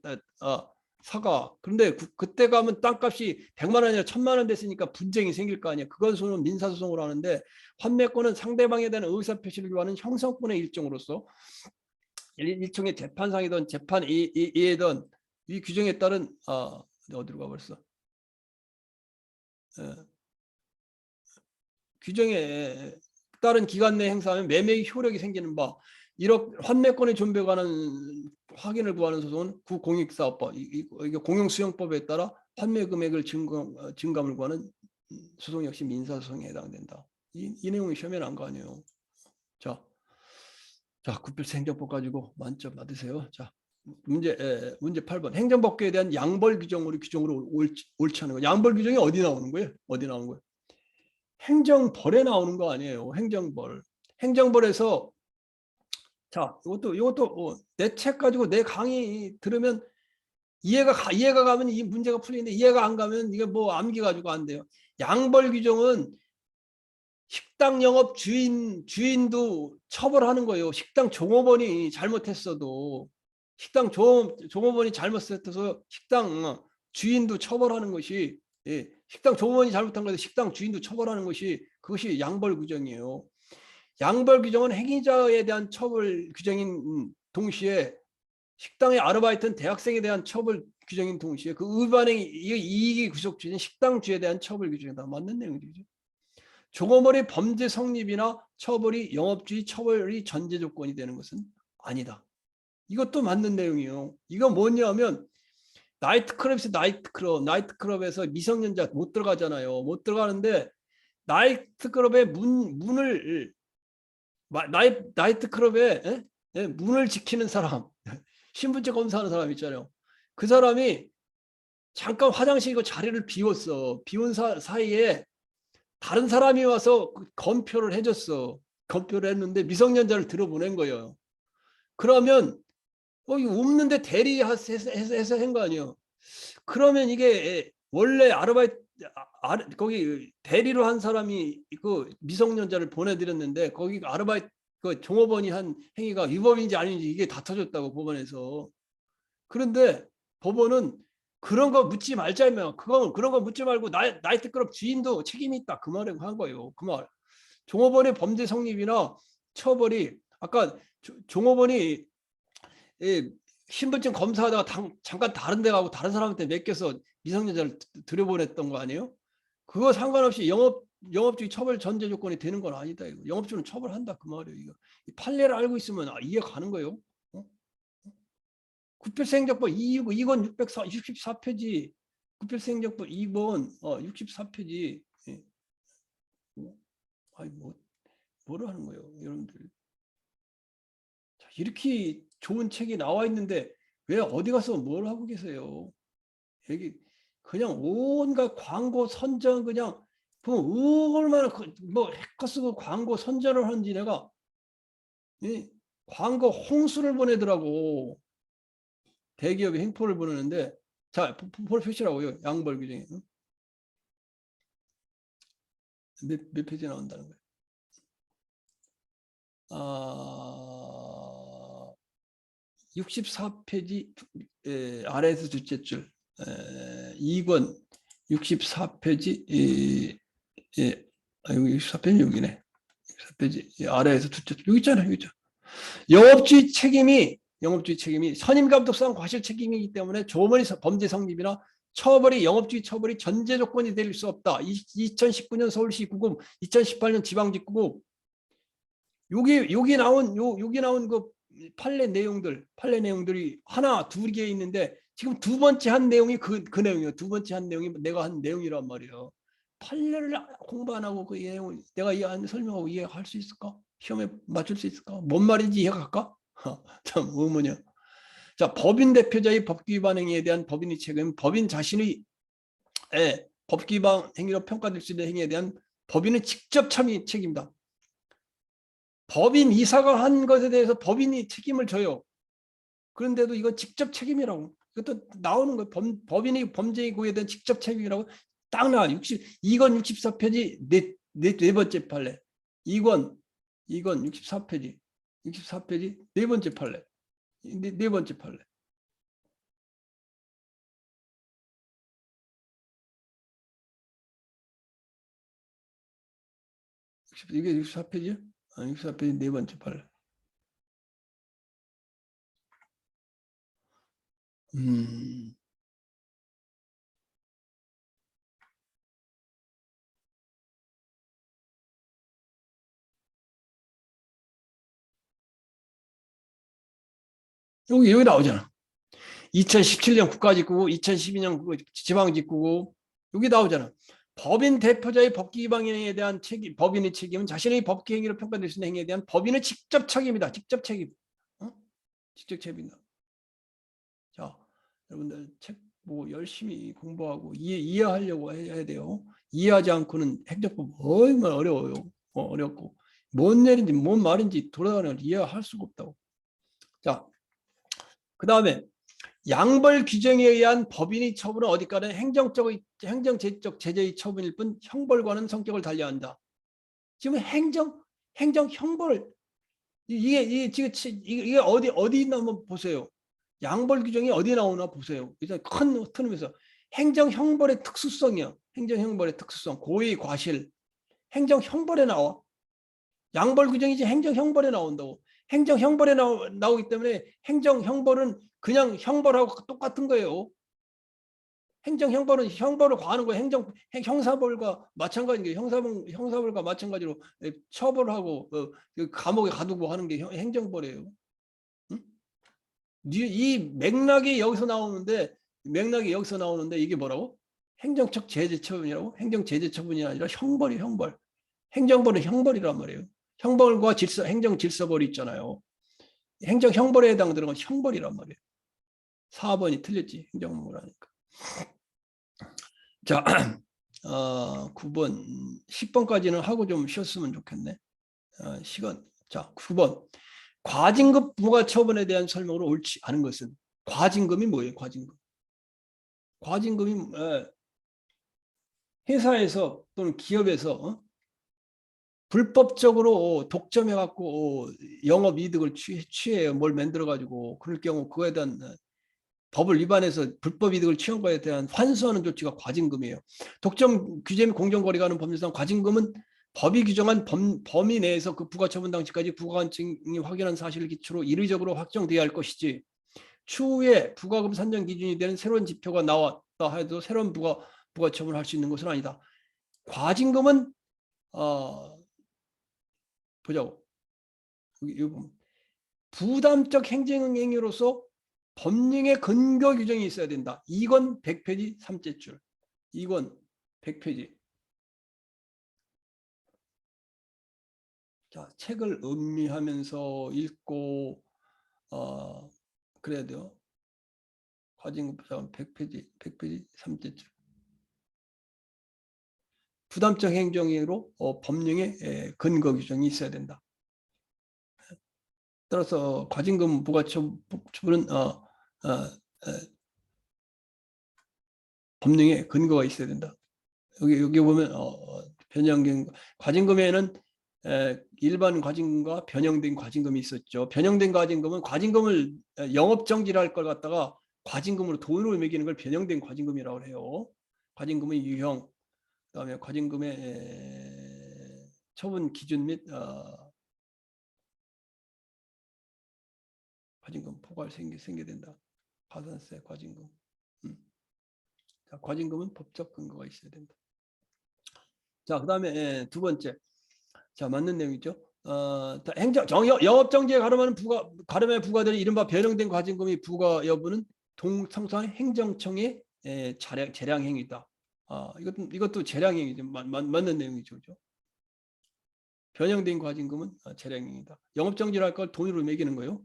사가. 그런데 그때 가면 땅값이 100만 원이 아니라 1000만 원 됐으니까 분쟁이 생길 거 아니야. 그건 민사소송으로 하는데 환매권은 상대방에 대한 의사표시를 요하는 형성권의 일종으로서 일종의 재판상이든 재판이든 이 규정에 따른 어디로 가버렸어? 규정에 따른 기간 내 행사하면 매매의 효력이 생기는 바 이렇게 환매권의 존배에 관한 확인을 구하는 소송은 구공익사업법 이게 공용수용법에 따라 환매 금액을 증감을 구하는 소송 역시 민사소송에 해당된다. 이 내용이 시험에 난 거 아니에요. 자, 구필수 행정법 가지고 만점 받으세요. 자, 문제 8번. 행정법규에 대한 양벌 규정으로 옳지 않은 거. 양벌 규정이 어디 나오는 거예요? 행정벌에 나오는 거 아니에요. 행정벌에서 자, 이것도 내 책 가지고 내 강의 들으면 이해가 가면 이 문제가 풀리는데 이해가 안 가면 이게 뭐 암기 가지고 안 돼요. 양벌 규정은 식당 영업 주인도 처벌하는 거예요. 식당 종업원이 잘못했어도 식당 종업원이 잘못했어서 식당 주인도 처벌하는 것이 식당 종업원이 잘못한 것에 식당 주인도 처벌하는 것이 그것이 양벌 규정이에요. 양벌 규정은 행위자에 대한 처벌 규정인 동시에 식당의 아르바이트는 대학생에 대한 처벌 규정인 동시에 그 위반행위 이익이 구속주인 식당주에 대한 처벌 규정이다. 맞는 내용이죠. 종업원의 범죄 성립이나 처벌이 영업주의 처벌이 전제 조건이 되는 것은 아니다. 이것도 맞는 내용이에요. 이거 뭐냐면 나이트클럽에서 나이트클럽에서 미성년자 못 들어가잖아요. 못 들어가는데 나이트클럽의 문을 나이트클럽에 문을 지키는 사람, 신분증 검사하는 사람 있잖아요. 그 사람이 잠깐 화장실이고 자리를 비웠어. 비운 사이에 다른 사람이 와서 검표를 해줬어. 검표를 했는데 미성년자를 들어보낸 거예요. 그러면 이거 없는데 대리해서 한 거 아니에요. 그러면 이게 원래 아르바이트 거기 대리로 한 사람이 그 미성년자를 보내드렸는데 거기 아르바이트 그 종업원이 한 행위가 위법인지 아닌지 이게 다 터졌다고 법원에서. 그런데 법원은 그런 거 묻지 말자면 그런 거 묻지 말고 나이트클럽 주인도 책임이 있다 그 말을 한 거예요. 그 말. 종업원의 범죄 성립이나 처벌이 아까 종업원이 신분증 검사하다가 잠깐 다른 데 가고 다른 사람한테 맡겨서 미성년자를 들여보냈던 거 아니에요? 그거 상관없이 영업주의 처벌 전제 조건이 되는 건 아니다. 이거. 영업주는 처벌한다 그 말이에요. 이거. 판례를 알고 있으면 이해 가는 거예요. 구필수행정법 2권 664페이지 구필수행정법 2권 64페이지 아니 뭐를 하는 거예요 여러분들. 자, 이렇게 좋은 책이 나와 있는데 왜 어디 가서 뭘 하고 계세요. 여기 그냥 온갖 광고 선전 그냥 얼마나 뭐 해커 쓰고 광고 선전을 하는지 내가 광고 홍수를 보내더라고. 대기업이 횡포를 보내는데 자 표시라고요. 양벌 규정에 몇 페이지 나온다는 거예요. 64페이지 아래에서 둘째 줄 2권 64페이지 64페이지 여기네. 64페이지 아래에서 둘째 줄 여기 있잖아요. 여기 있잖아. 영업주의 책임이 선임감독상 과실 책임이기 때문에 조업원의 범죄 성립이나 처벌이 영업주의 처벌이 전제 조건이 될 수 없다. 2019년 서울시 구급, 2018년 지방직구급 여기 나온 그 판례 내용들이 하나 두 개 있는데 지금 두 번째 한 내용이 그 내용이에요. 두 번째 한 내용이 내가 한 내용이란 말이에요. 판례를 공부 안 하고 그 내용을 내가 설명하고 이해할 수 있을까? 시험에 맞출 수 있을까? 뭔 말인지 이해가 갈까? 참 의문이야. 자, 법인 대표자의 법규 위반 행위에 대한 법인의 책임, 법인 자신의 법규 위반 행위로 평가될 수 있는 행위에 대한 법인은 직접 참여 책임다. 법인 이사가 한 것에 대해서 법인이 책임을 져요. 그런데도 이건 직접 책임이라고. 이것도 나오는 거예요. 법인이 범죄의 고의에 대한 직접 책임이라고 딱 나와. 2권 64페이지 네 번째 판례. 2권 64페이지 네 번째 판례. 네 번째 판례. 이게 64페이지야? 64페이지 네 번째 판례. 여기 나오잖아. 2017년 국가직구고 2012년 지방직구고 여기 나오잖아. 법인 대표자의 법규 위반 행위에 대한 책임, 법인의 책임은 자신의 법규 행위로 평가될 수 있는 행위에 대한 법인의 직접 책임이다. 직접 책임. 직접 책임이다. 자, 여러분들 책 뭐 열심히 공부하고 이해하려고 해야 돼요. 이해하지 않고는 행정법 얼마나 어려워요. 어렵고 뭔 내린지 뭔 말인지 돌아가는 이해할 수가 없다고. 자, 그 다음에 양벌 규정에 의한 법인의 처분은 어디까지 행정제적 제재의 처분일 뿐 형벌과는 성격을 달리한다. 지금 행정 형벌 이게 지금 이게 어디 있나 한번 보세요. 양벌 규정이 어디 나오나 보세요. 일단 큰 틀에서 행정 형벌의 특수성이야. 행정 형벌의 특수성, 고의 과실, 행정 형벌에 나와. 양벌 규정이지 행정 형벌에 나온다고. 행정 형벌에 나오기 때문에 행정 형벌은 그냥 형벌하고 똑같은 거예요. 행정 형벌은 형벌을 과하는 거예요. 형사벌과 마찬가지인 게 형사벌과 마찬가지로 처벌하고 그 감옥에 가두고 하는 게 행정벌이에요. 응? 이 맥락이 여기서 나오는데 이게 뭐라고? 행정적 제재 처분이라고? 행정 제재 처분이 아니라 형벌이 형벌. 행정벌은 형벌이란 말이에요. 형벌과 행정 질서벌이 있잖아요. 행정 형벌에 해당되는 건 형벌이란 말이에요. 4번이 틀렸지. 행정벌하니까. 자, 9번, 10번까지는 하고 좀 쉬었으면 좋겠네. 시간. 자, 9번. 과징금 부과 처분에 대한 설명으로 옳지 않은 것은 과징금이 뭐예요? 과징금이 회사에서 또는 기업에서 불법적으로 독점해갖고 영업 이득을 취해요. 뭘 만들어가지고 그럴 경우 그거에 대한 법을 위반해서 불법 이득을 취한 것에 대한 환수하는 조치가 과징금이에요. 독점 규제 및 공정거래가 하는 법률상 과징금은 법이 규정한 범위 내에서 그 부과처분 당시까지 부과관청이 확인한 사실을 기초로 이례적으로 확정돼야 할 것이지 추후에 부과금 산정 기준이 되는 새로운 지표가 나왔다 해도 새로운 부과처분을 할 수 있는 것은 아니다. 과징금은 보자고. 여기 부담적 행정행위로서 법령의 근거 규정이 있어야 된다. 2권 100페이지 3째 줄. 2권 100페이지. 자, 책을 음미하면서 읽고 그래야 돼요. 과징금 100페이지 3째 줄. 부담적 행정행위로 법령의 근거 규정이 있어야 된다. 따라서 과징금 부과처분은 법령에 근거가 있어야 된다. 여기 보면 변형된 과징금에는 일반 과징금과 변형된 과징금이 있었죠. 변형된 과징금은 과징금을 영업정지를 할 걸 갖다가 과징금으로 돈으로 매기는 걸 변형된 과징금이라고 해요. 과징금의 유형, 그다음에 과징금의 처분 기준 및 과징금 포괄 생겨야 된다. 가산세, 과징금. 자, 과징금은 법적 근거가 있어야 된다. 자, 그다음에 두 번째. 자, 맞는 내용이죠. 영업정지에 가름에 부과되는 이른바 변형된 과징금의 부과 여부는 동성상 행정청의 재량행위다. 이것도 재량행위죠. 맞는 내용이죠. 그죠? 변형된 과징금은 재량행위다. 영업정지를 할 걸 돈으로 매기는 거예요.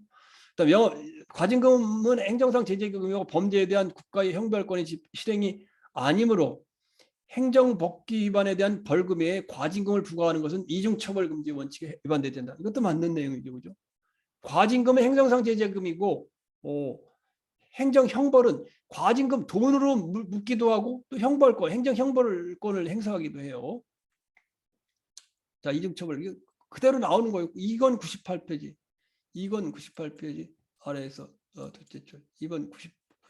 그다음 과징금은 행정상 제재금이고 범죄에 대한 국가의 형벌권의 실행이 아니므로 행정법규 위반에 대한 벌금에 과징금을 부과하는 것은 이중처벌금지 원칙에 위반돼야 된다. 이것도 맞는 내용이죠. 그죠? 과징금은 행정상 제재금이고 행정형벌은 과징금 돈으로 묻기도 하고 또 형벌권, 행정형벌권을 행사하기도 해요. 자, 이중처벌 그대로 나오는 거예요. 2권 98페이지. 2권 98페이지 아래에서 둘째 줄. 2번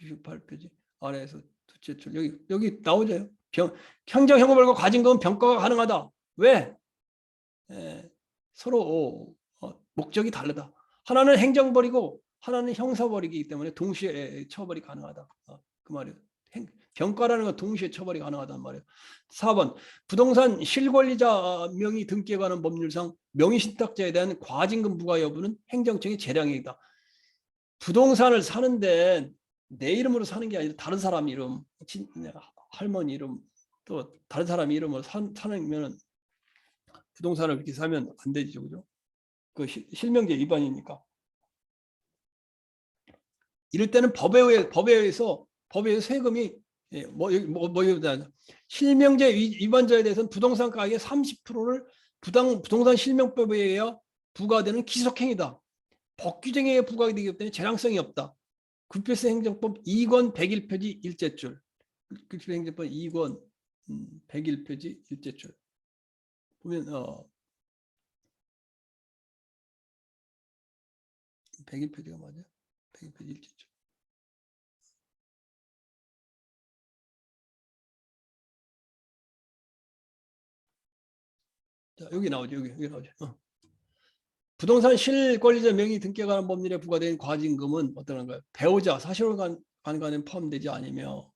98페이지 아래에서 둘째 줄. 여기 나오죠. 행정형벌과 과징금은 병가가 가능하다. 왜? 서로 목적이 다르다. 하나는 행정벌이고 하나는 형사벌이기 때문에 동시에 처벌이 가능하다. 그 말이에요. 병가라는 건 동시에 처벌이 가능하단 말이에요. 4번 부동산 실권리자 명의 등기에 관한 법률상 명의신탁자에 대한 과징금 부과 여부는 행정청의 재량이다. 부동산을 사는데 내 이름으로 사는 게 아니라 다른 사람 이름, 할머니 이름, 또 다른 사람 이름으로 사면 부동산을 그렇게 사면 안 되죠, 그죠? 그 실명제 위반이니까. 이럴 때는 법에 의해서 세금이 실명제 위반자에 대해서는 부동산 가격의 30%를 부동산 실명법에 의해 부과되는 기속행위다. 법규정에 의해 부과되기 때문에 재량성이 없다. 구필세 행정법 2권 101페이지 1째 줄. 구필세 행정법 2권 101페이지 1째 줄. 보면 101페이지가 맞아? 101페이지 1째 줄. 자, 여기 나오죠. 여기 나오죠. 부동산 실권리자 명의 등기에 관한 법률에 부과된 과징금은 어떤 건가요? 배우자, 사실혼간에 포함되지 않으며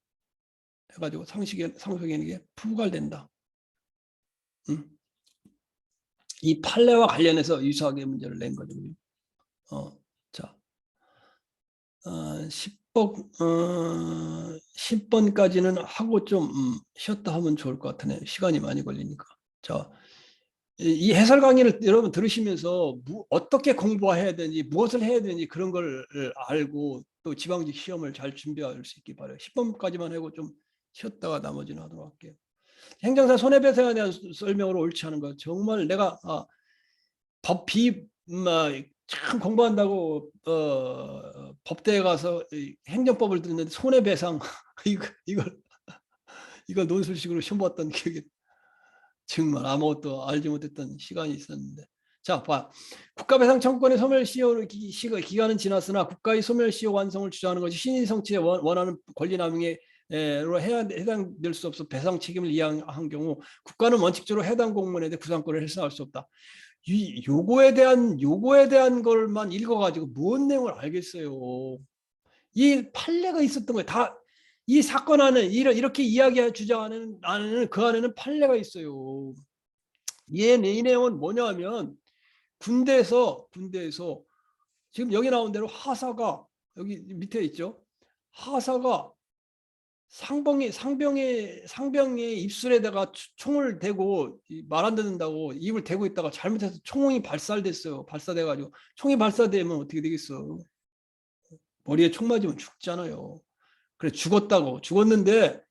해가지고 상속에게 부과된다. 이 판례와 관련해서 유사하게 문제를 낸 거죠. 자, 10번까지는 하고 좀 쉬었다 하면 좋을 것 같으네. 시간이 많이 걸리니까. 자, 이 해설 강의를 여러분 들으시면서 어떻게 공부해야 되는지, 무엇을 해야 되는지 그런 걸 알고 또 지방직 시험을 잘 준비할 수 있기 바라요. 10번까지만 하고 좀 쉬었다가 나머지는 하도록 할게요. 행정사 손해배상에 대한 설명으로 옳지 않은 거. 정말 내가 참 공부한다고 법대에 가서 행정법을 듣는데 손해배상 이걸 논술식으로 시험 봤던 기억이 정말 아무것도 알지 못했던 시간이 있었는데. 자, 봐. 국가배상 청구권의 소멸시효 기간은 지났으나 국가의 소멸시효 완성을 주장하는 것이 신의 성취에 원하는 권리남용에 해당될 수 없어 배상 책임을 이행한 경우 국가는 원칙적으로 해당 공무원에 대해 구상권을 해석할 수 없다. 이 요거에 대한 걸만 읽어가지고 뭔 내용을 알겠어요. 이 판례가 있었던 거예요. 다 이 사건 안에 이렇게 주장하는 안에는 그 안에는 판례가 있어요. 이 내용은 뭐냐면 군대에서 지금 여기 나온 대로 하사가 여기 밑에 있죠. 하사가 상병의 입술에다가 총을 대고 말 안 듣는다고 입을 대고 있다가 잘못해서 총이 발사됐어요. 발사돼가지고 총이 발사되면 어떻게 되겠어? 머리에 총 맞으면 죽잖아요. 그래 죽었는데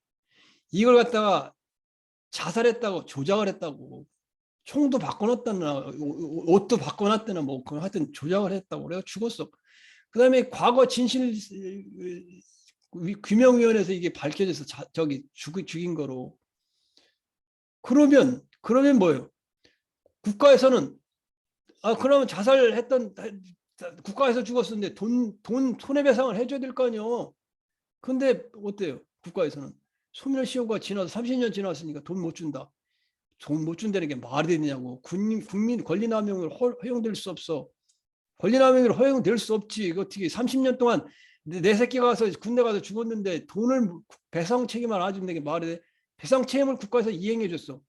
이걸 갖다가 자살했다고 조작을 했다고 총도 바꿔놨다나 옷도 바꿔놨다나 뭐 하여튼 조작을 했다고 그래서 죽었어. 그다음에 과거 진실 규명위원회에서 이게 밝혀져서 죽인 거로. 그러면 뭐예요? 국가에서는 그러면 자살했던 국가에서 죽었었는데 돈 손해배상을 해줘야 될 거 아니에요. 근데 어때요? 국가에서는 소멸시효가 지나서 30년 지났으니까 돈 못 준다. 돈 못 준다는 게 말이 되느냐고. 국민 권리남용을 허용될 수 없어. 권리남용을 허용될 수 없지. 이거 어떻게 30년 동안 내 새끼가 가서 군대 가서 죽었는데 돈을 배상 책임을 안 해준다는 게 말이 돼. 배상 책임을 국가에서 이행해 줬어.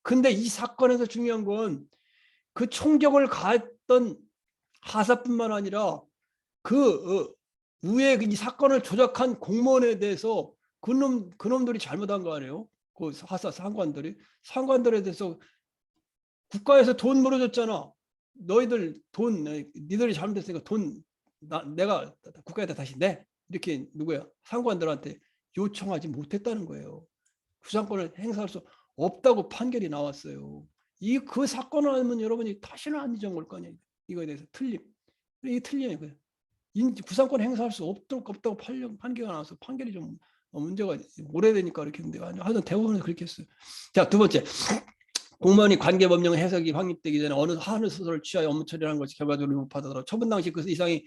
근데 이 사건에서 중요한 건 그 총격을 가했던 하사뿐만 아니라 그 위에 이 사건을 조작한 공무원에 대해서 그놈들이 잘못한 거 아니에요? 그 하사 상관들에 대해서 국가에서 돈 물어줬잖아. 니들이 잘못했으니까 내가 국가에다 다시 내. 이렇게 누구야? 상관들한테 요청하지 못했다는 거예요. 구상권을 행사할 수 없다고 판결이 나왔어요. 그 사건을 알면 여러분이 다시는 안 잊어먹을 거 아니에요. 이거에 대해서 이게 틀려요. 구상권 행사할 수 없다고 판결이 나와서 판결이 좀 문제가 오래되니까 이렇게 했는데 하여튼 대부분은 그렇게 했어요. 자, 두 번째. 공무원이 관계법령 해석이 확립되기 전에 어느 하는 수소를 취하여 업무 처리를 한 것이 결과적으로 못하더라도 처분 당시 그 이상의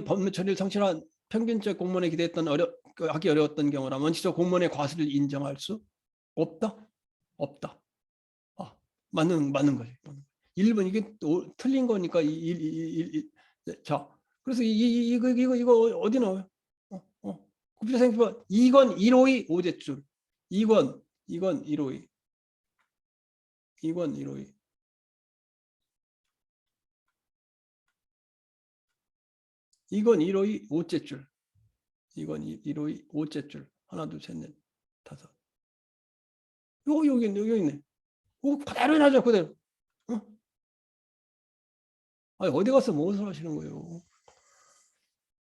법무 처리를 성실한 평균적 공무원에 기대했던 하기 어려웠던 경우나 원칙적 공무원의 과실을 인정할 수 없다. 맞는 거죠. 1번 이게 틀린 거니까 자, 그래서 이거 어디 나와요? 국제생활 2권 152 오제줄 2권 152 2권 152 2권 152 오제줄 2권 152 오제줄 하나 둘 셋 넷 다섯 여기 있네. 그대로 나죠 그대로. 어디 가서 무엇을 하시는 거예요?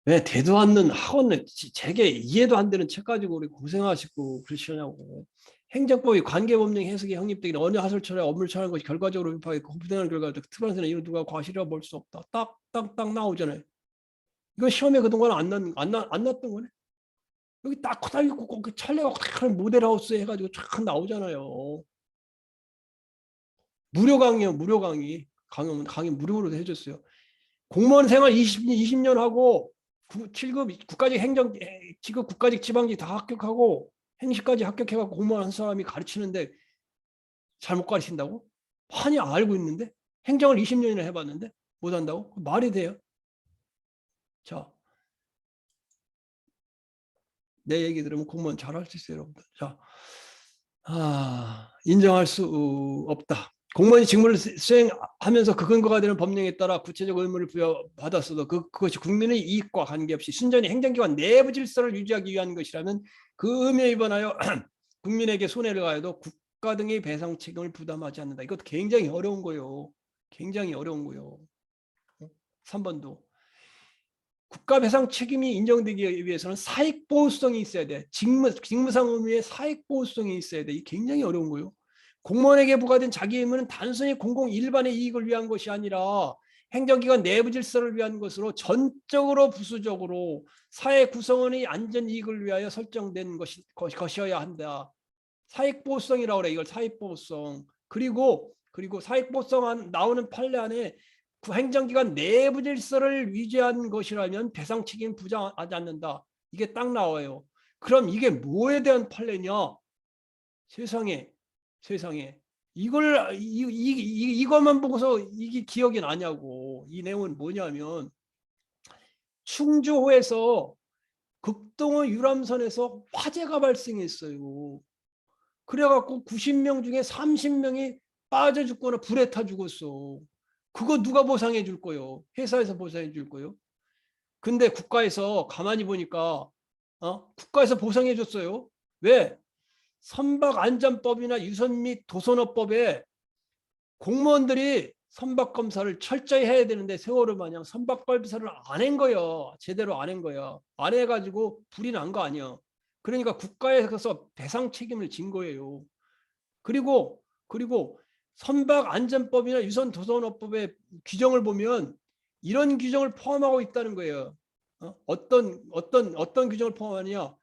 왜 되도 않는 학원을 제게 이해도 안 되는 책 가지고 우리 고생하시고 그러시냐고. 행정법이 관계법령 해석이 확립되기 어느 하설처럼 업무를 처리하는 것이 결과적으로 위법하게 공부되는 결과 특별한서는 이런 누가 과실이라고 볼 수 없다. 딱 나오잖아요. 이거 시험에 그동안 안 났던 거네. 여기 딱 코다 있고 그 찰레가 딱 모델하우스 해가지고 쫙 나오잖아요. 무료 강의요. 무료 강의. 강의 무료로 해줬어요. 공무원 생활 20년 하고 7급 국가직 직급 국가직 지방직 다 합격하고 행시까지 합격해갖고 공무원 한 사람이 가르치는데 잘못 가르친다고? 판이 알고 있는데 행정을 20년이나 해봤는데 못한다고? 말이 돼요? 자, 내 얘기 들으면 공무원 잘할 수 있어요, 여러분들. 자, 인정할 수 없다. 공무원이 직무를 수행하면서 그 근거가 되는 법령에 따라 구체적 의무를 부여받았어도 그것이 국민의 이익과 관계없이 순전히 행정기관 내부 질서를 유지하기 위한 것이라면 그 의무에 위반하여 국민에게 손해를 가해도 국가 등의 배상 책임을 부담하지 않는다. 이것도 굉장히 어려운 거예요. 굉장히 어려운 거예요. 3번도. 국가 배상 책임이 인정되기 위해서는 사익보호성이 있어야 돼. 직무상 의무에 사익보호성이 있어야 돼. 이게 굉장히 어려운 거예요. 공무원에게 부과된 자기 의무는 단순히 공공 일반의 이익을 위한 것이 아니라 행정기관 내부 질서를 위한 것으로 전적으로 부수적으로 사회 구성원의 안전 이익을 위하여 설정된 것이어야 한다. 사익보호성이라고 그래. 이걸 사익보호성. 그리고 사익보호성 나오는 판례 안에 행정기관 내부 질서를 위배한 것이라면 배상 책임 부담하지 않는다. 이게 딱 나와요. 그럼 이게 뭐에 대한 판례냐? 세상에 이것만 보고서 이게 기억이 나냐고. 이 내용은 뭐냐면 충주호에서 극동호 유람선에서 화재가 발생했어요. 그래갖고 90명 중에 30명이 빠져 죽거나 불에 타 죽었어. 그거 누가 보상해 줄 거요? 회사에서 보상해 줄 거요? 근데 국가에서 가만히 보니까 국가에서 보상해 줬어요. 왜? 선박안전법이나 유선 및 도선업법에 공무원들이 선박검사를 철저히 해야 되는데 세월호 마냥 선박검사를 안 한 거예요. 제대로 안 한 거야. 안 해가지고 불이 난 거 아니야. 그러니까 국가에서 배상 책임을 진 거예요. 그리고 선박안전법이나 유선 도선업법의 규정을 보면 이런 규정을 포함하고 있다는 거예요. 어떤 규정을 포함하느냐?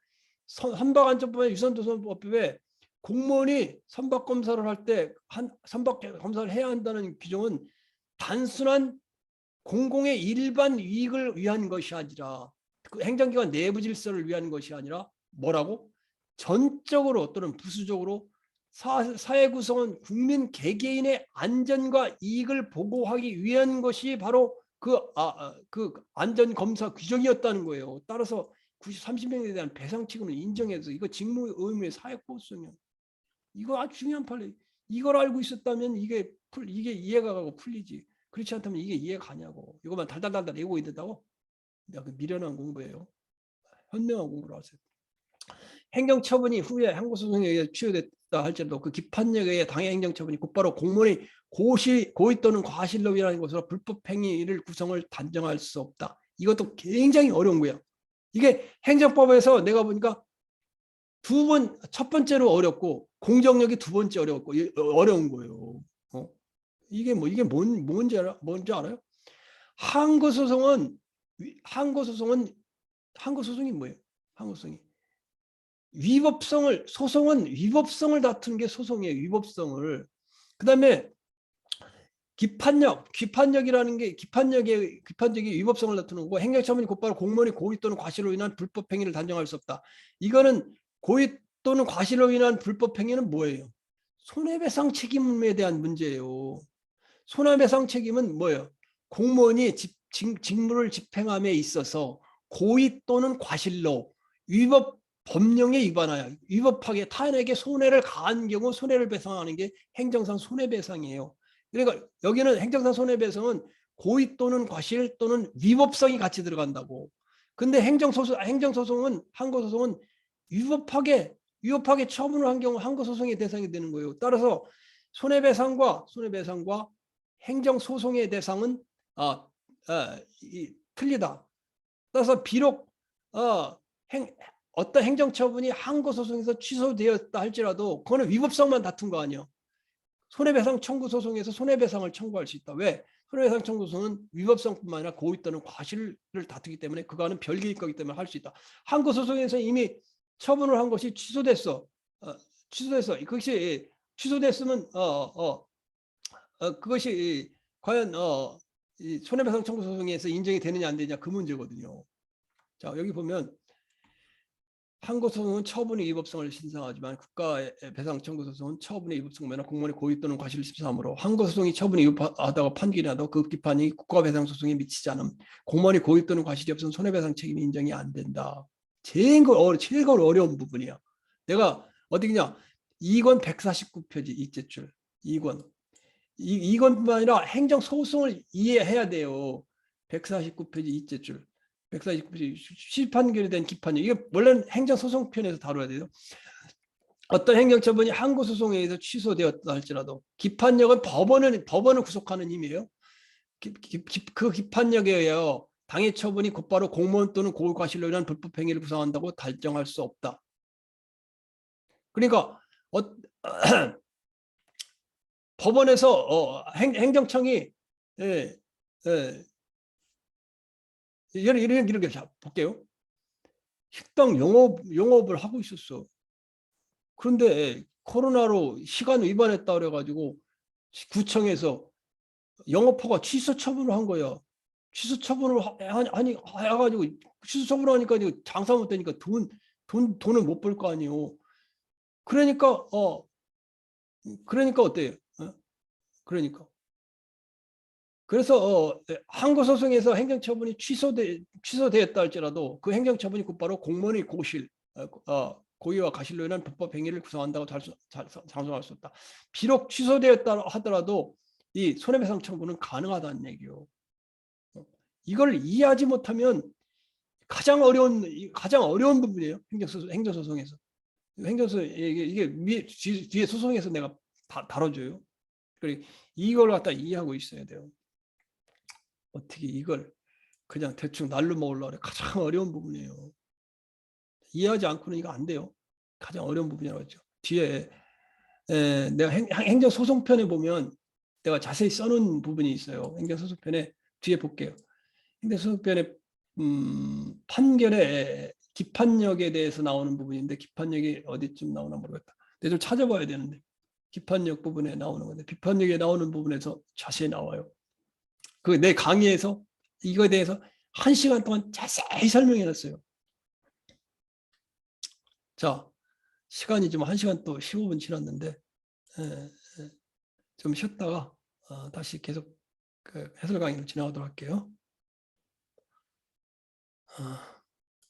선박안전법이나 유선 도선업법에 공무원이 선박 검사를 할 때 선박 검사를 해야 한다는 규정은 단순한 공공의 일반 이익을 위한 것이 아니라 그 행정기관 내부 질서를 위한 것이 아니라 뭐라고? 전적으로 또는 부수적으로 사회 구성원 국민 개개인의 안전과 이익을 보호하기 위한 것이 바로 그 안전 검사 규정이었다는 거예요. 따라서 30명에 대한 배상 책임을 인정해서 이거 직무 의무의 사회보호성이요. 이거 아주 중요한 판례. 이걸 알고 있었다면 이게 이해가 가고 풀리지. 그렇지 않다면 이게 이해가 가냐고. 이것만 달달달달 외우고 있는다고? 그 미련한 공부예요. 현명한 공부를 하세요. 행정처분이 후에 항고소송에 의해 취소됐다 할지라도 그 기판력에 의해 당해 행정처분이 곧바로 공무원이 고의 또는 과실로 인한 것으로 불법행위를 구성을 단정할 수 없다. 이것도 굉장히 어려운 거야. 이게 행정법에서 내가 보니까 첫 번째로 어렵고 공정력이 두 번째 어려웠고 어려운 거예요. 이게 뭔지 알아요? 항고소송이 뭐예요? 항고소송이 소송은 위법성을 다투는 게 소송이에요. 위법성을. 그다음에 기판력이라는 게 기판적인 위법성을 다투는 거고, 행정처분이 곧바로 공무원이 고의 또는 과실로 인한 불법 행위를 단정할 수 없다. 이거는 고의 또는 과실로 인한 불법 행위는 뭐예요? 손해배상 책임에 대한 문제예요. 손해배상 책임은 뭐예요? 공무원이 직무를 집행함에 있어서 고의 또는 과실로 법령에 위반하여 위법하게 타인에게 손해를 가한 경우 손해를 배상하는 게 행정상 손해배상이에요. 그러니까 여기는 행정상 손해배상은 고의 또는 과실 또는 위법성이 같이 들어간다고. 근데 행정소송은 항고소송은 위법하게 처분을 한 경우 항고소송의 대상이 되는 거예요. 따라서 손해배상과 행정소송의 대상은 틀리다. 따라서 비록 어떤 행정처분이 항고소송에서 취소되었다 할지라도 그거는 위법성만 다툰 거 아니에요. 손해배상 청구 소송에서 손해배상을 청구할 수 있다. 왜? 손해배상 청구 소송은 위법성뿐만 아니라 고의 또는 과실을 다투기 때문에 그거는 별개일 거기 때문에 할 수 있다. 항고소송에서 이미 처분을 한 것이 취소됐어. 그것이 취소됐으면 그것이 과연 이 손해배상 청구 소송에서 인정이 되느냐 안 되느냐 그 문제거든요. 자, 여기 보면 항고소송은 처분의 위법성을 신청하지만 국가배상 청구소송은 처분의 위법성을 면한 공무원의 고의 또는 과실을 심사하므로 항고소송이 처분이 위법하다고 판결이 나도 그 기판이 국가배상소송에 미치지 않음 공무원이 고의 또는 과실이 없으면 손해배상 책임이 인정이 안 된다. 제일 어려운 부분이야. 내가 어디냐 2권 149페이지 이제줄 2권 2권뿐만 아니라 행정소송을 이해해야 돼요. 149페이지 이제줄 149페이지 실판결에 대한 기판력 이게 원래는 행정소송편에서 다뤄야 돼요. 어떤 행정처분이 항고소송에 의해서 취소되었다 할지라도 기판력은 법원을 구속하는 힘이에요. 그 기판력에 의하여 당해 처분이 곧바로 공무원 또는 고의과실로 인한 불법 행위를 구성한다고 달정할 수 없다. 그러니까 법원에서 행정청이 예, 예, 이렇게 볼게요. 식당 영업을 하고 있었어. 그런데 코로나로 시간 위반했다 그래가지고 구청에서 영업허가 취소 처분을 한 거야. 취소 처분을 해가지고 취소 처분을 하니까 장사 못 되니까 돈을 못 벌 거 아니에요. 그러니까 어때요? 그러니까 그래서 항고소송에서 행정처분이 취소되었다 할지라도 그 행정처분이 곧바로 공무원의 고의와 과실로 인한 불법 행위를 구성한다고 장소할 수 없다. 비록 취소되었다 하더라도 이 손해배상 청구는 가능하다는 얘기요. 이걸 이해하지 못하면 가장 어려운 부분이에요. 행정소송에서. 이게 뒤에 소송에서 내가 다뤄줘요. 그리고 이걸 갖다 이해하고 있어야 돼요. 어떻게 이걸 그냥 대충 날로 먹으려고 그래. 가장 어려운 부분이에요. 이해하지 않고는 이거 안 돼요. 가장 어려운 부분이라고 했죠. 뒤에 내가 행정소송편에 보면 내가 자세히 써놓은 부분이 있어요. 행정소송편에 뒤에 볼게요. 행정소송편에 판결의 기판력에 대해서 나오는 부분인데 기판력이 어디쯤 나오나 모르겠다. 근데 좀 찾아봐야 되는데 기판력 부분에 나오는 건데 비판력에 나오는 부분에서 자세히 나와요. 그 내 강의에서 이거에 대해서 1시간 동안 자세히 설명해 놨어요. 자, 시간이 좀 1시간 또 15분 지났는데 좀 쉬었다가 다시 계속 그 해설 강의를 진행하도록 할게요.